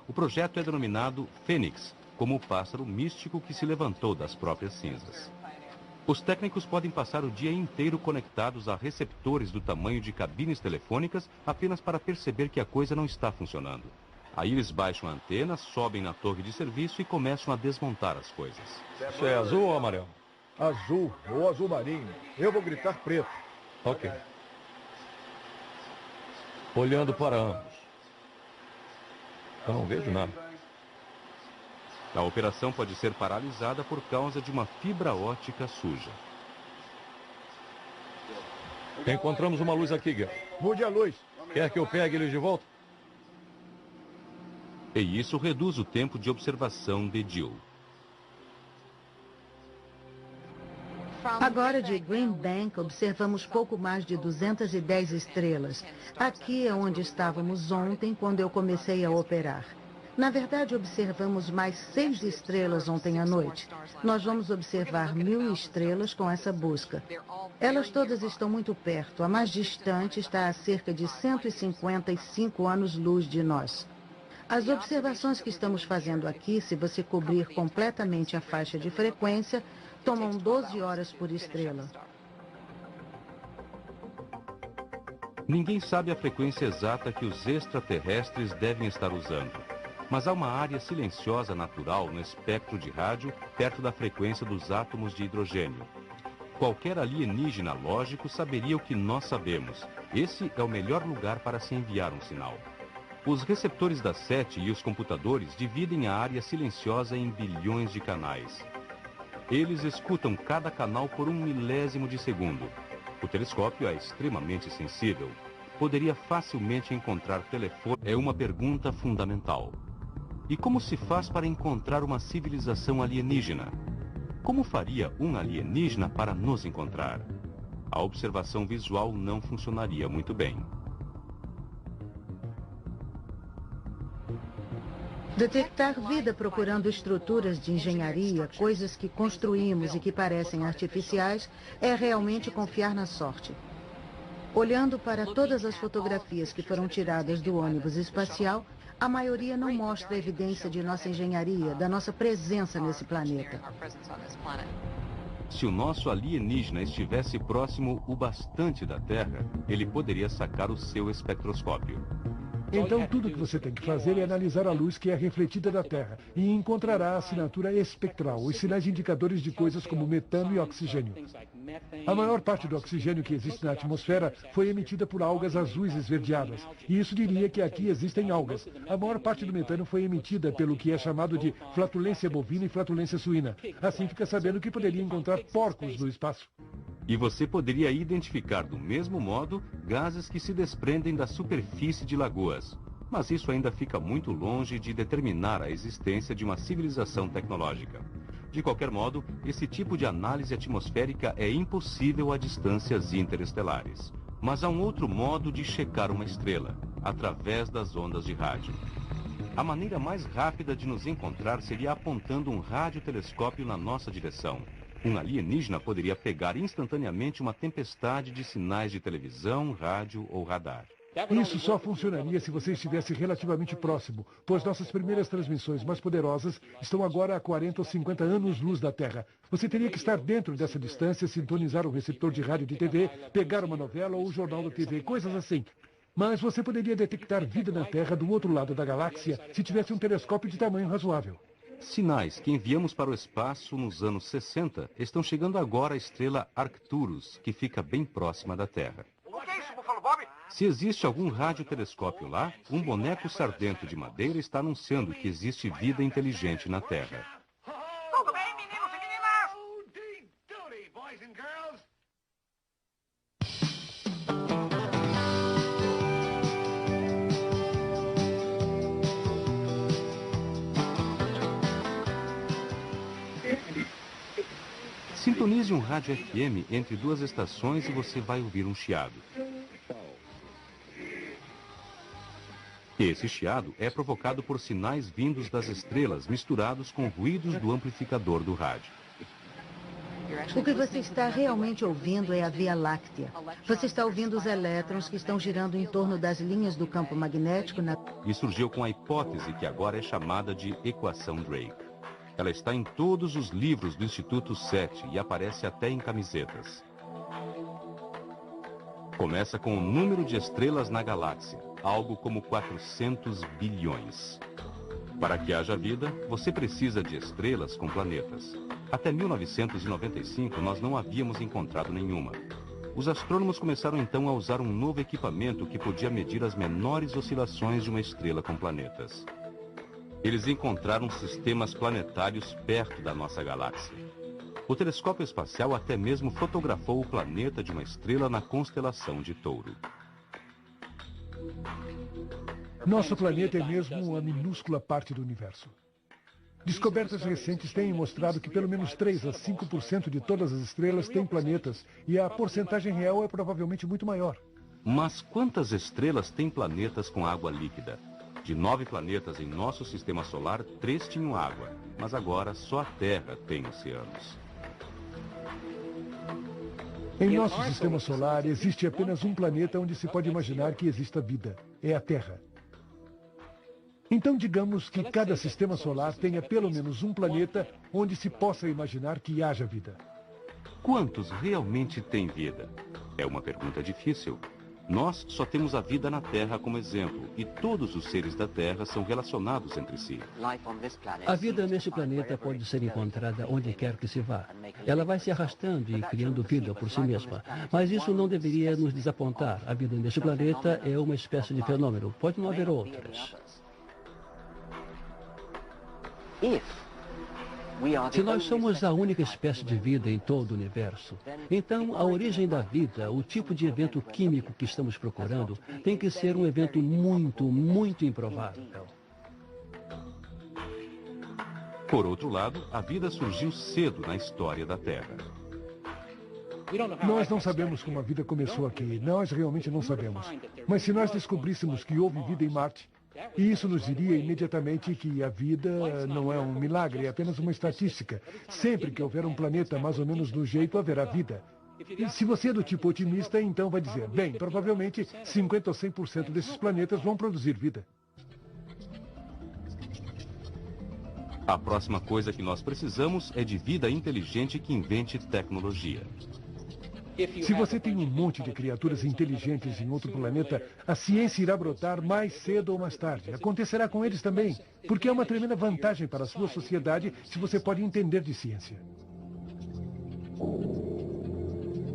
O projeto é denominado Fênix, como o pássaro místico que se levantou das próprias cinzas. Os técnicos podem passar o dia inteiro conectados a receptores do tamanho de cabines telefônicas apenas para perceber que a coisa não está funcionando. Aí eles baixam a antena, sobem na torre de serviço e começam a desmontar as coisas. Isso é azul ou amarelo? Azul ou azul marinho. Eu vou gritar preto. Ok. Olhando para ambos. Eu não vejo nada. A operação pode ser paralisada por causa de uma fibra ótica suja. Encontramos uma luz aqui, Gary. Mude a luz. Quer que eu pegue eles de volta? E isso reduz o tempo de observação de Jill. Agora de Green Bank, observamos pouco mais de 210 estrelas. Aqui é onde estávamos ontem, quando eu comecei a operar. Na verdade, observamos mais 6 estrelas ontem à noite. Nós vamos observar 1000 estrelas com essa busca. Elas todas estão muito perto. A mais distante está a cerca de 155 anos-luz de nós. As observações que estamos fazendo aqui, se você cobrir completamente a faixa de frequência, tomam 12 horas por estrela. Ninguém sabe a frequência exata que os extraterrestres devem estar usando. Mas há uma área silenciosa natural no espectro de rádio perto da frequência dos átomos de hidrogênio. Qualquer alienígena lógico saberia o que nós sabemos. Esse é o melhor lugar para se enviar um sinal. Os receptores da SETI e os computadores dividem a área silenciosa em bilhões de canais. Eles escutam cada canal por 1 milésimo de segundo. O telescópio é extremamente sensível. Poderia facilmente encontrar telefone. É uma pergunta fundamental. E como se faz para encontrar uma civilização alienígena? Como faria um alienígena para nos encontrar? A observação visual não funcionaria muito bem. Detectar vida procurando estruturas de engenharia, coisas que construímos e que parecem artificiais, é realmente confiar na sorte. Olhando para todas as fotografias que foram tiradas do ônibus espacial, a maioria não mostra evidência de nossa engenharia, da nossa presença nesse planeta. Se o nosso alienígena estivesse próximo o bastante da Terra, ele poderia sacar o seu espectroscópio. Então, tudo que você tem que fazer é analisar a luz que é refletida da Terra e encontrará a assinatura espectral, os sinais indicadores de coisas como metano e oxigênio. A maior parte do oxigênio que existe na atmosfera foi emitida por algas azuis esverdeadas, e isso diria que aqui existem algas. A maior parte do metano foi emitida pelo que é chamado de flatulência bovina e flatulência suína. Assim fica sabendo que poderia encontrar porcos no espaço. E você poderia identificar do mesmo modo gases que se desprendem da superfície de lagoas. Mas isso ainda fica muito longe de determinar a existência de uma civilização tecnológica. De qualquer modo, esse tipo de análise atmosférica é impossível a distâncias interestelares. Mas há um outro modo de checar uma estrela, através das ondas de rádio. A maneira mais rápida de nos encontrar seria apontando um radiotelescópio na nossa direção. Um alienígena poderia pegar instantaneamente uma tempestade de sinais de televisão, rádio ou radar. Isso só funcionaria se você estivesse relativamente próximo, pois nossas primeiras transmissões mais poderosas estão agora a 40 ou 50 anos-luz da Terra. Você teria que estar dentro dessa distância, sintonizar um receptor de rádio de TV, pegar uma novela ou o jornal da TV, coisas assim. Mas você poderia detectar vida na Terra do outro lado da galáxia se tivesse um telescópio de tamanho razoável. Sinais que enviamos para o espaço nos anos 60 estão chegando agora à estrela Arcturus, que fica bem próxima da Terra. O que é isso, Buffalo Bob? Se existe algum radiotelescópio lá, um boneco sardento de madeira está anunciando que existe vida inteligente na Terra. Tudo bem, meninos e meninas? Howdy, boys and girls. Sintonize um rádio FM entre duas estações e você vai ouvir um chiado. Esse chiado é provocado por sinais vindos das estrelas misturados com ruídos do amplificador do rádio. O que você está realmente ouvindo é a Via Láctea. Você está ouvindo os elétrons que estão girando em torno das linhas do campo magnético E surgiu com a hipótese que agora é chamada de equação Drake. Ela está em todos os livros do Instituto SETI e aparece até em camisetas. Começa com o número de estrelas na galáxia, algo como 400 bilhões. Para que haja vida, você precisa de estrelas com planetas. Até 1995, nós não havíamos encontrado nenhuma. Os astrônomos começaram então a usar um novo equipamento que podia medir as menores oscilações de uma estrela com planetas. Eles encontraram sistemas planetários perto da nossa galáxia. O telescópio espacial até mesmo fotografou o planeta de uma estrela na constelação de Touro. Nosso planeta é mesmo uma minúscula parte do universo. Descobertas recentes têm mostrado que pelo menos 3 a 5% de todas as estrelas têm planetas, e a porcentagem real é provavelmente muito maior. Mas quantas estrelas têm planetas com água líquida? De 9 planetas em nosso sistema solar, 3 tinham água, mas agora só a Terra tem oceanos. Em nosso sistema solar, existe apenas um planeta onde se pode imaginar que exista vida. É a Terra. Então, digamos que cada sistema solar tenha pelo menos um planeta onde se possa imaginar que haja vida. Quantos realmente têm vida? É uma pergunta difícil. Nós só temos a vida na Terra como exemplo, e todos os seres da Terra são relacionados entre si. A vida neste planeta pode ser encontrada onde quer que se vá. Ela vai se arrastando e criando vida por si mesma. Mas isso não deveria nos desapontar. A vida neste planeta é uma espécie de fenômeno. Pode não haver outras. Se nós somos a única espécie de vida em todo o universo, então a origem da vida, o tipo de evento químico que estamos procurando, tem que ser um evento muito, muito improvável. Por outro lado, a vida surgiu cedo na história da Terra. Nós não sabemos como a vida começou aqui. Nós realmente não sabemos. Mas se nós descobríssemos que houve vida em Marte, isso nos diria imediatamente que a vida não é um milagre, é apenas uma estatística. Sempre que houver um planeta mais ou menos do jeito, haverá vida. E se você é do tipo otimista, então vai dizer, bem, provavelmente 50 ou 100% desses planetas vão produzir vida. A próxima coisa que nós precisamos é de vida inteligente que invente tecnologia. Se você tem um monte de criaturas inteligentes em outro planeta, a ciência irá brotar mais cedo ou mais tarde. Acontecerá com eles também, porque é uma tremenda vantagem para a sua sociedade se você pode entender de ciência.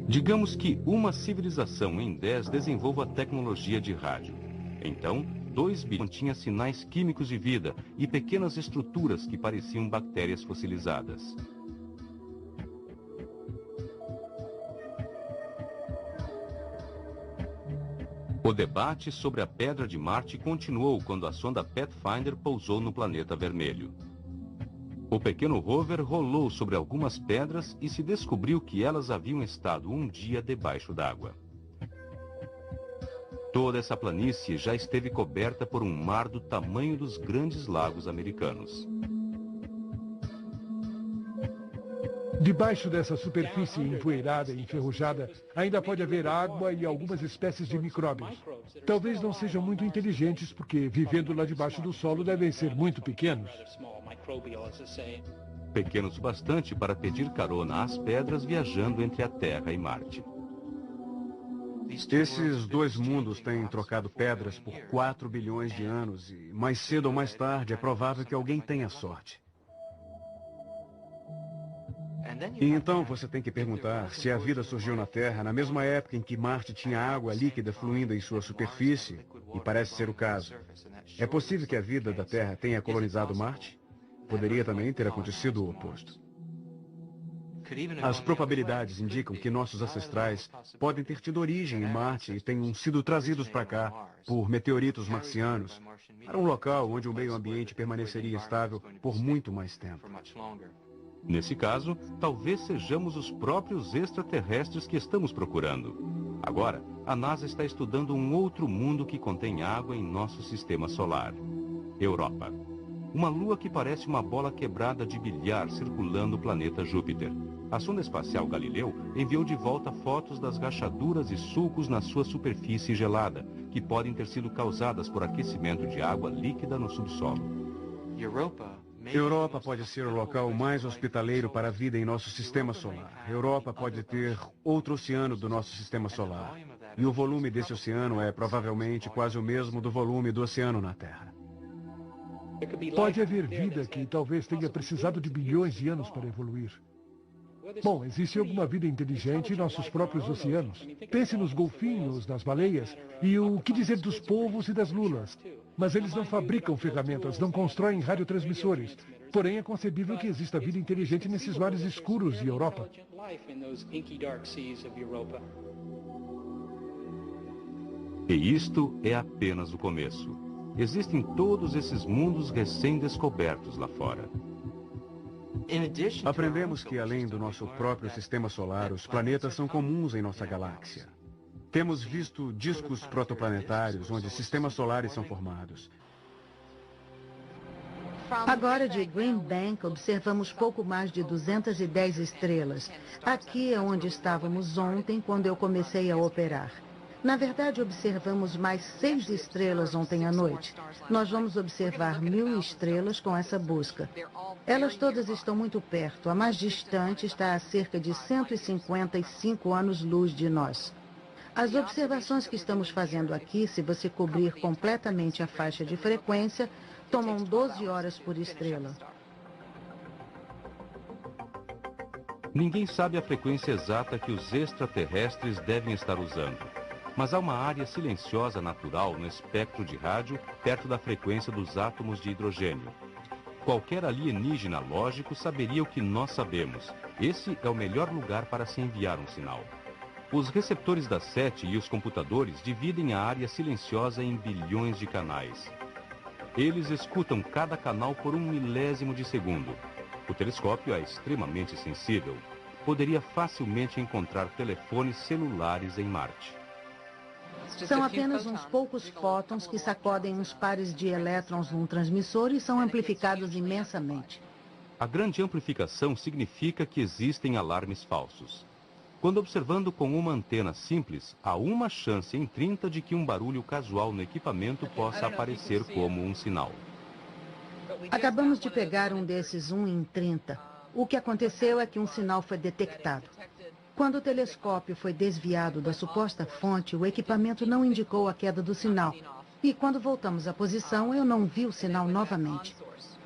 Digamos que uma civilização em 10 desenvolva a tecnologia de rádio. Então, 2 bilhões tinha sinais químicos de vida e pequenas estruturas que pareciam bactérias fossilizadas. O debate sobre a pedra de Marte continuou quando a sonda Pathfinder pousou no planeta vermelho. O pequeno rover rolou sobre algumas pedras e se descobriu que elas haviam estado um dia debaixo d'água. Toda essa planície já esteve coberta por um mar do tamanho dos grandes lagos americanos. Debaixo dessa superfície empoeirada e enferrujada, ainda pode haver água e algumas espécies de micróbios. Talvez não sejam muito inteligentes, porque vivendo lá debaixo do solo devem ser muito pequenos. Pequenos o bastante para pedir carona às pedras viajando entre a Terra e Marte. Esses 2 mundos têm trocado pedras por 4 bilhões de anos e mais cedo ou mais tarde é provável que alguém tenha sorte. E então você tem que perguntar se a vida surgiu na Terra na mesma época em que Marte tinha água líquida fluindo em sua superfície, e parece ser o caso. É possível que a vida da Terra tenha colonizado Marte? Poderia também ter acontecido o oposto. As probabilidades indicam que nossos ancestrais podem ter tido origem em Marte e tenham sido trazidos para cá por meteoritos marcianos, para um local onde o meio ambiente permaneceria estável por muito mais tempo. Nesse caso, talvez sejamos os próprios extraterrestres que estamos procurando. Agora, a NASA está estudando um outro mundo que contém água em nosso sistema solar. Europa. Uma lua que parece uma bola quebrada de bilhar circulando o planeta Júpiter. A sonda espacial Galileu enviou de volta fotos das rachaduras e sulcos na sua superfície gelada, que podem ter sido causadas por aquecimento de água líquida no subsolo. Europa pode ser o local mais hospitaleiro para a vida em nosso sistema solar. Europa pode ter outro oceano do nosso sistema solar. E o volume desse oceano é provavelmente quase o mesmo do volume do oceano na Terra. Pode haver vida que talvez tenha precisado de bilhões de anos para evoluir. Bom, existe alguma vida inteligente em nossos próprios oceanos. Pense nos golfinhos, nas baleias, e o que dizer dos polvos e das lulas. Mas eles não fabricam ferramentas, não constroem radiotransmissores. Porém, é concebível que exista vida inteligente nesses mares escuros de Europa. E isto é apenas o começo. Existem todos esses mundos recém-descobertos lá fora. Aprendemos que, além do nosso próprio sistema solar, os planetas são comuns em nossa galáxia. Temos visto discos protoplanetários onde sistemas solares são formados. Agora de Green Bank, observamos pouco mais de 210 estrelas. Aqui é onde estávamos ontem, quando eu comecei a operar. Na verdade, observamos mais 6 estrelas ontem à noite. Nós vamos observar 1000 estrelas com essa busca. Elas todas estão muito perto. A mais distante está a cerca de 155 anos-luz de nós. As observações que estamos fazendo aqui, se você cobrir completamente a faixa de frequência, tomam 12 horas por estrela. Ninguém sabe a frequência exata que os extraterrestres devem estar usando. Mas há uma área silenciosa natural no espectro de rádio perto da frequência dos átomos de hidrogênio. Qualquer alienígena lógico saberia o que nós sabemos. Esse é o melhor lugar para se enviar um sinal. Os receptores da SETI e os computadores dividem a área silenciosa em bilhões de canais. Eles escutam cada canal por 1 milésimo de segundo. O telescópio é extremamente sensível. Poderia facilmente encontrar telefones celulares em Marte. São apenas uns poucos fótons que sacodem uns pares de elétrons num transmissor e são amplificados imensamente. A grande amplificação significa que existem alarmes falsos. Quando observando com uma antena simples, há uma chance em 30 de que um barulho casual no equipamento possa aparecer como um sinal. Acabamos de pegar um desses 1 em 30. O que aconteceu é que um sinal foi detectado. Quando o telescópio foi desviado da suposta fonte, o equipamento não indicou a queda do sinal. E quando voltamos à posição, eu não vi o sinal novamente.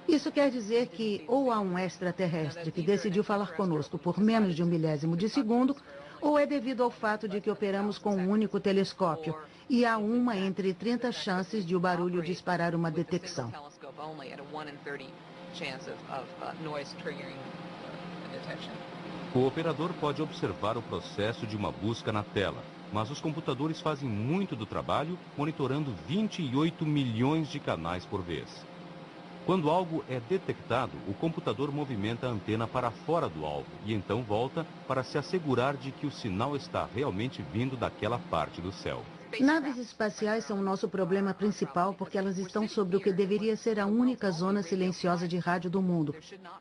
Isso quer dizer que ou há um extraterrestre que decidiu falar conosco por menos de 1 milésimo de segundo, ou é devido ao fato de que operamos com um único telescópio. E há uma entre 30 chances de o barulho disparar uma detecção. O operador pode observar o processo de uma busca na tela, mas os computadores fazem muito do trabalho monitorando 28 milhões de canais por vez. Quando algo é detectado, o computador movimenta a antena para fora do alvo e então volta para se assegurar de que o sinal está realmente vindo daquela parte do céu. Naves espaciais são o nosso problema principal porque elas estão sobre o que deveria ser a única zona silenciosa de rádio do mundo.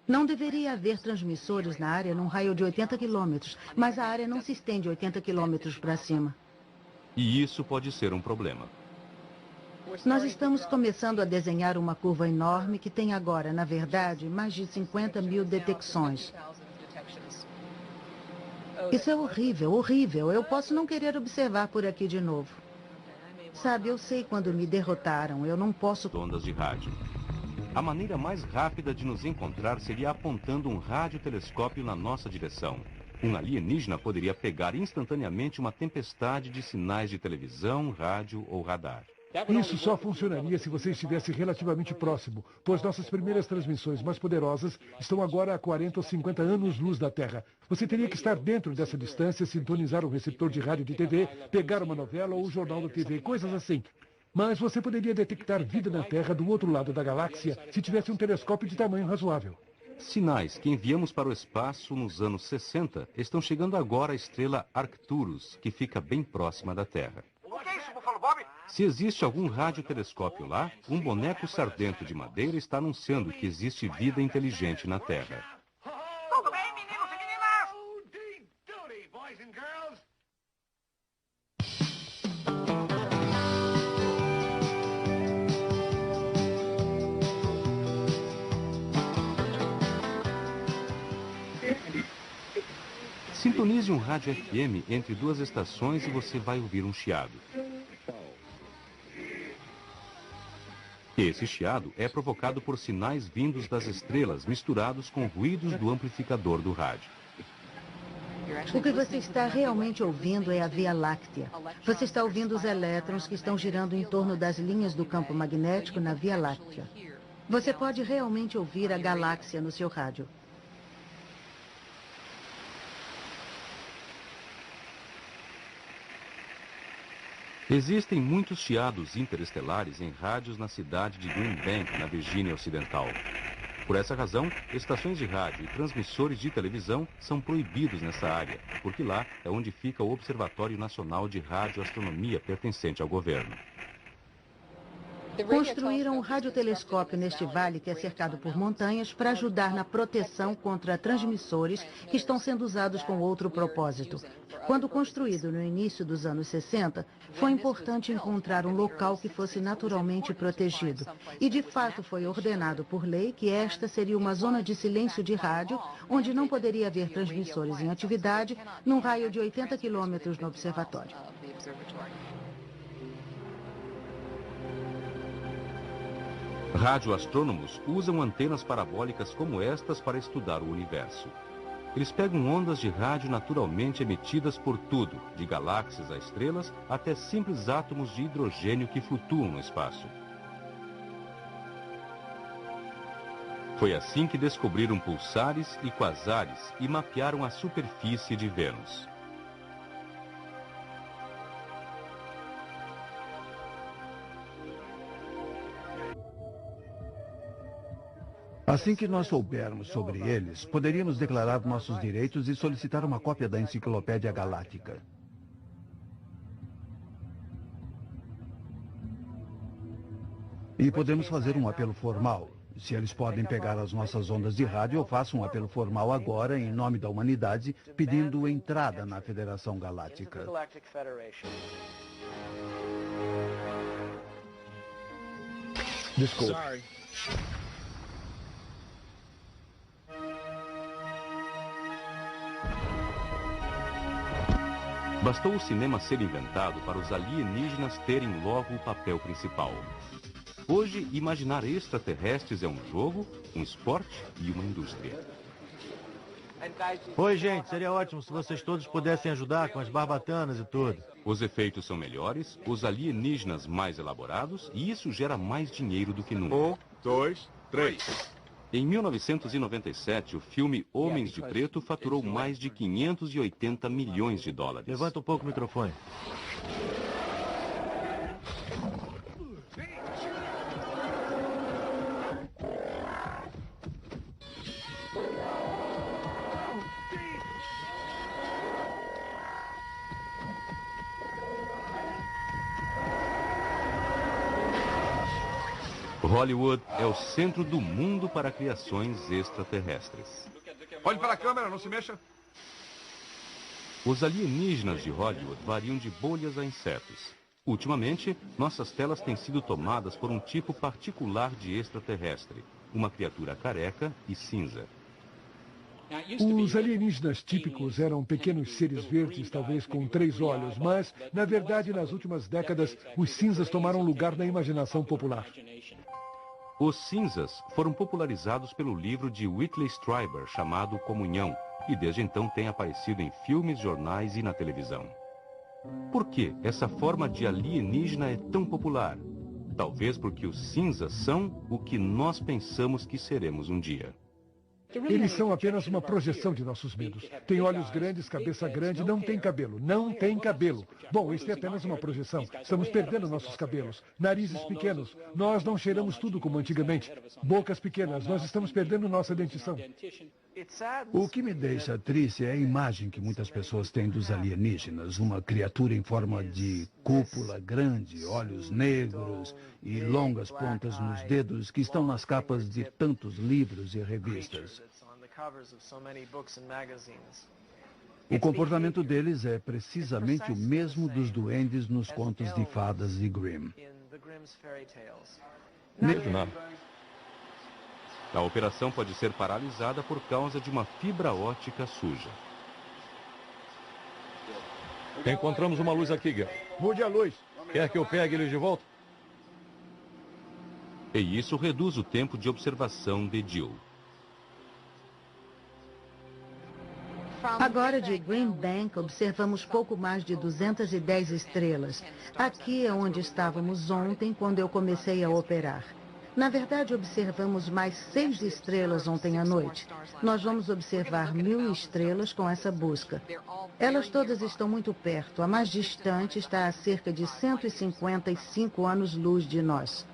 Não deveria haver transmissores na área num raio de 80 quilômetros, mas a área não se estende 80 quilômetros para cima. E isso pode ser um problema. Nós estamos começando a desenhar uma curva enorme que tem agora, na verdade, mais de 50 mil detecções. Isso é horrível, horrível. Eu posso não querer observar por aqui de novo. Sabe, eu sei quando me derrotaram. Eu não posso... Ondas de rádio. A maneira mais rápida de nos encontrar seria apontando um radiotelescópio na nossa direção. Um alienígena poderia pegar instantaneamente uma tempestade de sinais de televisão, rádio ou radar. Isso só funcionaria se você estivesse relativamente próximo, pois nossas primeiras transmissões mais poderosas estão agora a 40 ou 50 anos-luz da Terra. Você teria que estar dentro dessa distância, sintonizar um receptor de rádio de TV, pegar uma novela ou um jornal da TV, coisas assim. Mas você poderia detectar vida na Terra do outro lado da galáxia se tivesse um telescópio de tamanho razoável. Sinais que enviamos para o espaço nos anos 60 estão chegando agora à estrela Arcturus, que fica bem próxima da Terra. O que é isso, Buffalo Bob? Se existe algum radiotelescópio lá, um boneco sardento de madeira está anunciando que existe vida inteligente na Terra. Tudo bem, meninos e meninas? Howdy, boys and girls. Sintonize um rádio FM entre duas estações e você vai ouvir um chiado. Esse chiado é provocado por sinais vindos das estrelas misturados com ruídos do amplificador do rádio. O que você está realmente ouvindo é a Via Láctea. Você está ouvindo os elétrons que estão girando em torno das linhas do campo magnético na Via Láctea. Você pode realmente ouvir a galáxia no seu rádio. Existem muitos chiados interestelares em rádios na cidade de Green Bank, na Virgínia Ocidental. Por essa razão, estações de rádio e transmissores de televisão são proibidos nessa área, porque lá é onde fica o Observatório Nacional de Radioastronomia pertencente ao governo. Construíram um radiotelescópio neste vale que é cercado por montanhas para ajudar na proteção contra transmissores que estão sendo usados com outro propósito. Quando construído no início dos anos 60, foi importante encontrar um local que fosse naturalmente protegido. E de fato foi ordenado por lei que esta seria uma zona de silêncio de rádio, onde não poderia haver transmissores em atividade, num raio de 80 quilômetros no observatório. Radioastrônomos usam antenas parabólicas como estas para estudar o universo. Eles pegam ondas de rádio naturalmente emitidas por tudo, de galáxias a estrelas até simples átomos de hidrogênio que flutuam no espaço. Foi assim que descobriram pulsares e quasares e mapearam a superfície de Vênus. Assim que nós soubermos sobre eles, poderíamos declarar nossos direitos e solicitar uma cópia da Enciclopédia Galáctica. E podemos fazer um apelo formal. Se eles podem pegar as nossas ondas de rádio, eu faço um apelo formal agora, em nome da humanidade, pedindo entrada na Federação Galáctica. Desculpe. Bastou o cinema ser inventado para os alienígenas terem logo o papel principal. Hoje, imaginar extraterrestres é um jogo, um esporte e uma indústria. Oi, gente, seria ótimo se vocês todos pudessem ajudar com as barbatanas e tudo. Os efeitos são melhores, os alienígenas mais elaborados e isso gera mais dinheiro do que nunca. 1, 2, 3. Em 1997, o filme Homens de Preto faturou mais de 580 milhões de dólares. Levanta um pouco o microfone. Hollywood é o centro do mundo para criações extraterrestres. Olhe para a câmera, não se mexa. Os alienígenas de Hollywood variam de bolhas a insetos. Ultimamente, nossas telas têm sido tomadas por um tipo particular de extraterrestre, uma criatura careca e cinza. Os alienígenas típicos eram pequenos seres verdes, talvez com 3 olhos, mas, na verdade, nas últimas décadas, os cinzas tomaram lugar na imaginação popular. Os cinzas foram popularizados pelo livro de Whitley Strieber, chamado Comunhão, e desde então têm aparecido em filmes, jornais e na televisão. Por que essa forma de alienígena é tão popular? Talvez porque os cinzas são o que nós pensamos que seremos um dia. Eles são apenas uma projeção de nossos medos. Tem olhos grandes, cabeça grande, não tem cabelo. Não tem cabelo. Bom, isso é apenas uma projeção. Estamos perdendo nossos cabelos. Narizes pequenos. Nós não cheiramos tudo como antigamente. Bocas pequenas. Nós estamos perdendo nossa dentição. O que me deixa triste é a imagem que muitas pessoas têm dos alienígenas. Uma criatura em forma de cúpula grande, olhos negros e longas pontas nos dedos que estão nas capas de tantos livros e revistas. O comportamento deles é precisamente o mesmo dos duendes nos contos de fadas de Grimm. Não. A operação pode ser paralisada por causa de uma fibra ótica suja. Encontramos uma luz aqui, Gary. Mude a luz. Quer que eu pegue ele de volta? E isso reduz o tempo de observação de Jill. Agora de Green Bank, observamos pouco mais de 210 estrelas. Aqui é onde estávamos ontem, quando eu comecei a operar. Na verdade, observamos mais 6 estrelas ontem à noite. Nós vamos observar 1000 estrelas com essa busca. Elas todas estão muito perto. A mais distante está a cerca de 155 anos-luz de nós.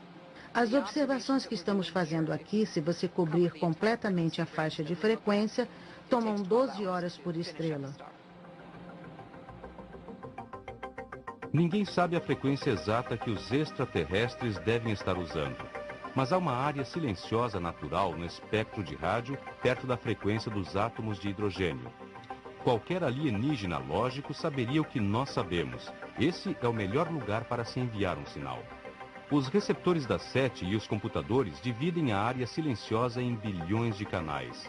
As observações que estamos fazendo aqui, se você cobrir completamente a faixa de frequência, tomam 12 horas por estrela. Ninguém sabe a frequência exata que os extraterrestres devem estar usando. Mas há uma área silenciosa natural no espectro de rádio perto da frequência dos átomos de hidrogênio. Qualquer alienígena lógico saberia o que nós sabemos. Esse é o melhor lugar para se enviar um sinal. Os receptores da SETI e os computadores dividem a área silenciosa em bilhões de canais.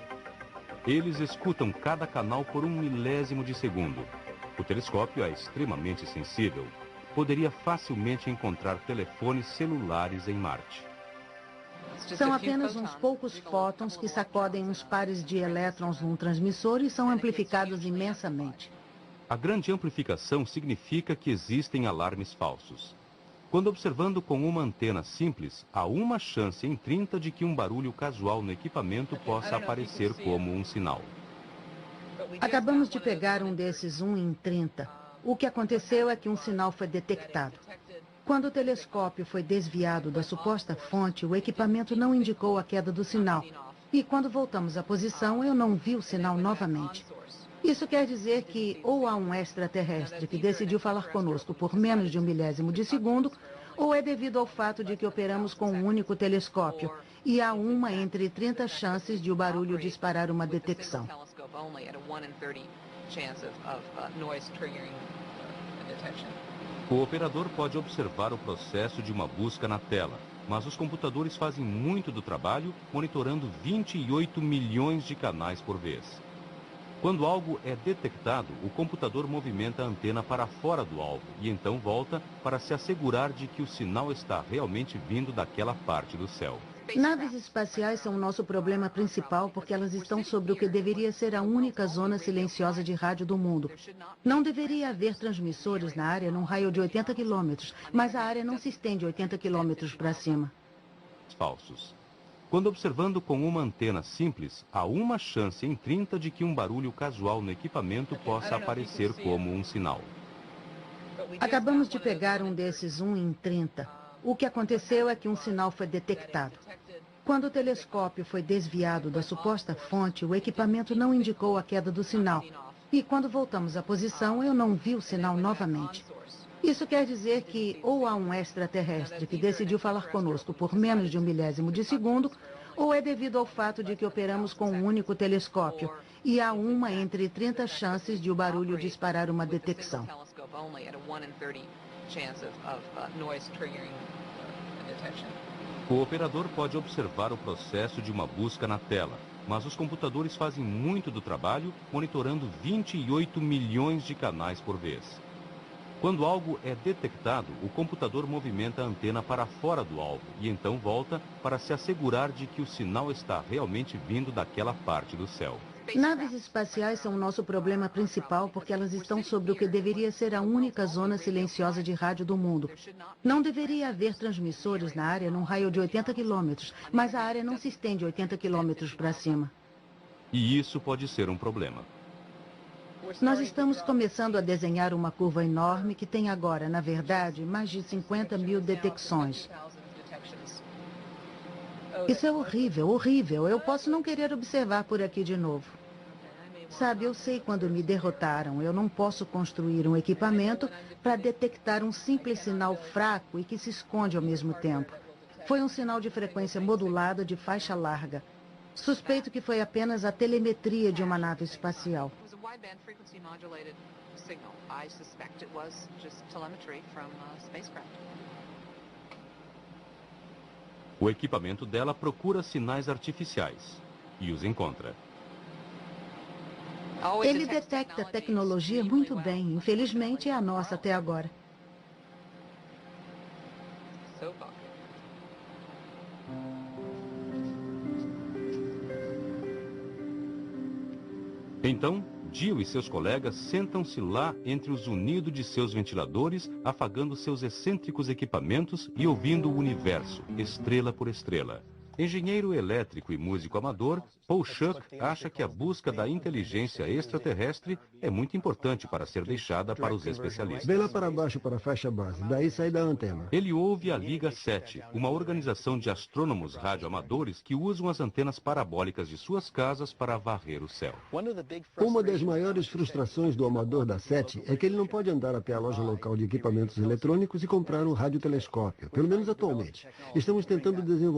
Eles escutam cada canal por 1 milésimo de segundo. O telescópio é extremamente sensível. Poderia facilmente encontrar telefones celulares em Marte. São apenas uns poucos fótons que sacodem uns pares de elétrons num transmissor e são amplificados imensamente. A grande amplificação significa que existem alarmes falsos. Quando observando com uma antena simples, há uma chance em 30 de que um barulho casual no equipamento possa aparecer como um sinal. Acabamos de pegar um desses 1 em 30. O que aconteceu é que um sinal foi detectado. Quando o telescópio foi desviado da suposta fonte, o equipamento não indicou a queda do sinal. E quando voltamos à posição, eu não vi o sinal novamente. Isso quer dizer que ou há um extraterrestre que decidiu falar conosco por menos de 1 milésimo de segundo, ou é devido ao fato de que operamos com um único telescópio, e há uma entre 30 chances de o barulho disparar uma detecção. O operador pode observar o processo de uma busca na tela, mas os computadores fazem muito do trabalho, monitorando 28 milhões de canais por vez. Quando algo é detectado, o computador movimenta a antena para fora do alvo e então volta para se assegurar de que o sinal está realmente vindo daquela parte do céu. Naves espaciais são o nosso problema principal porque elas estão sobre o que deveria ser a única zona silenciosa de rádio do mundo. Não deveria haver transmissores na área num raio de 80 quilômetros, mas a área não se estende 80 quilômetros para cima. Falsos. Quando observando com uma antena simples, há uma chance em 30 de que um barulho casual no equipamento possa aparecer como um sinal. Acabamos de pegar um desses 1 em 30. O que aconteceu é que um sinal foi detectado. Quando o telescópio foi desviado da suposta fonte, o equipamento não indicou a queda do sinal. E quando voltamos à posição, eu não vi o sinal novamente. Isso quer dizer que ou há um extraterrestre que decidiu falar conosco por menos de 1 milésimo de segundo, ou é devido ao fato de que operamos com um único telescópio, e há uma entre 30 chances de o barulho disparar uma detecção. O operador pode observar o processo de uma busca na tela, mas os computadores fazem muito do trabalho, monitorando 28 milhões de canais por vez. Quando algo é detectado, o computador movimenta a antena para fora do alvo e então volta para se assegurar de que o sinal está realmente vindo daquela parte do céu. Naves espaciais são o nosso problema principal porque elas estão sobre o que deveria ser a única zona silenciosa de rádio do mundo. Não deveria haver transmissores na área num raio de 80 quilômetros, mas a área não se estende 80 quilômetros para cima. E isso pode ser um problema. Nós estamos começando a desenhar uma curva enorme que tem agora, na verdade, mais de 50 mil detecções. Isso é horrível, horrível. Eu posso não querer observar por aqui de novo. Sabe, eu sei quando me derrotaram. Eu não posso construir um equipamento para detectar um simples sinal fraco e que se esconde ao mesmo tempo. Foi um sinal de frequência modulada de faixa larga. Suspeito que foi apenas a telemetria de uma nave espacial. O equipamento dela procura sinais artificiais e os encontra. Ele detecta tecnologia muito bem. Infelizmente, é a nossa até agora. Então, Jill e seus colegas sentam-se lá entre o zunido de seus ventiladores, afagando seus excêntricos equipamentos e ouvindo o universo, estrela por estrela. Engenheiro elétrico e músico amador, Paul Schuck acha que a busca da inteligência extraterrestre é muito importante para ser deixada para os especialistas. Vem lá para baixo para a faixa base, daí sai da antena. Ele ouve a Liga 7, uma organização de astrônomos radioamadores que usam as antenas parabólicas de suas casas para varrer o céu. Uma das maiores frustrações do amador da 7 é que ele não pode andar até a loja local de equipamentos eletrônicos e comprar um radiotelescópio, pelo menos atualmente. Estamos tentando desenvolver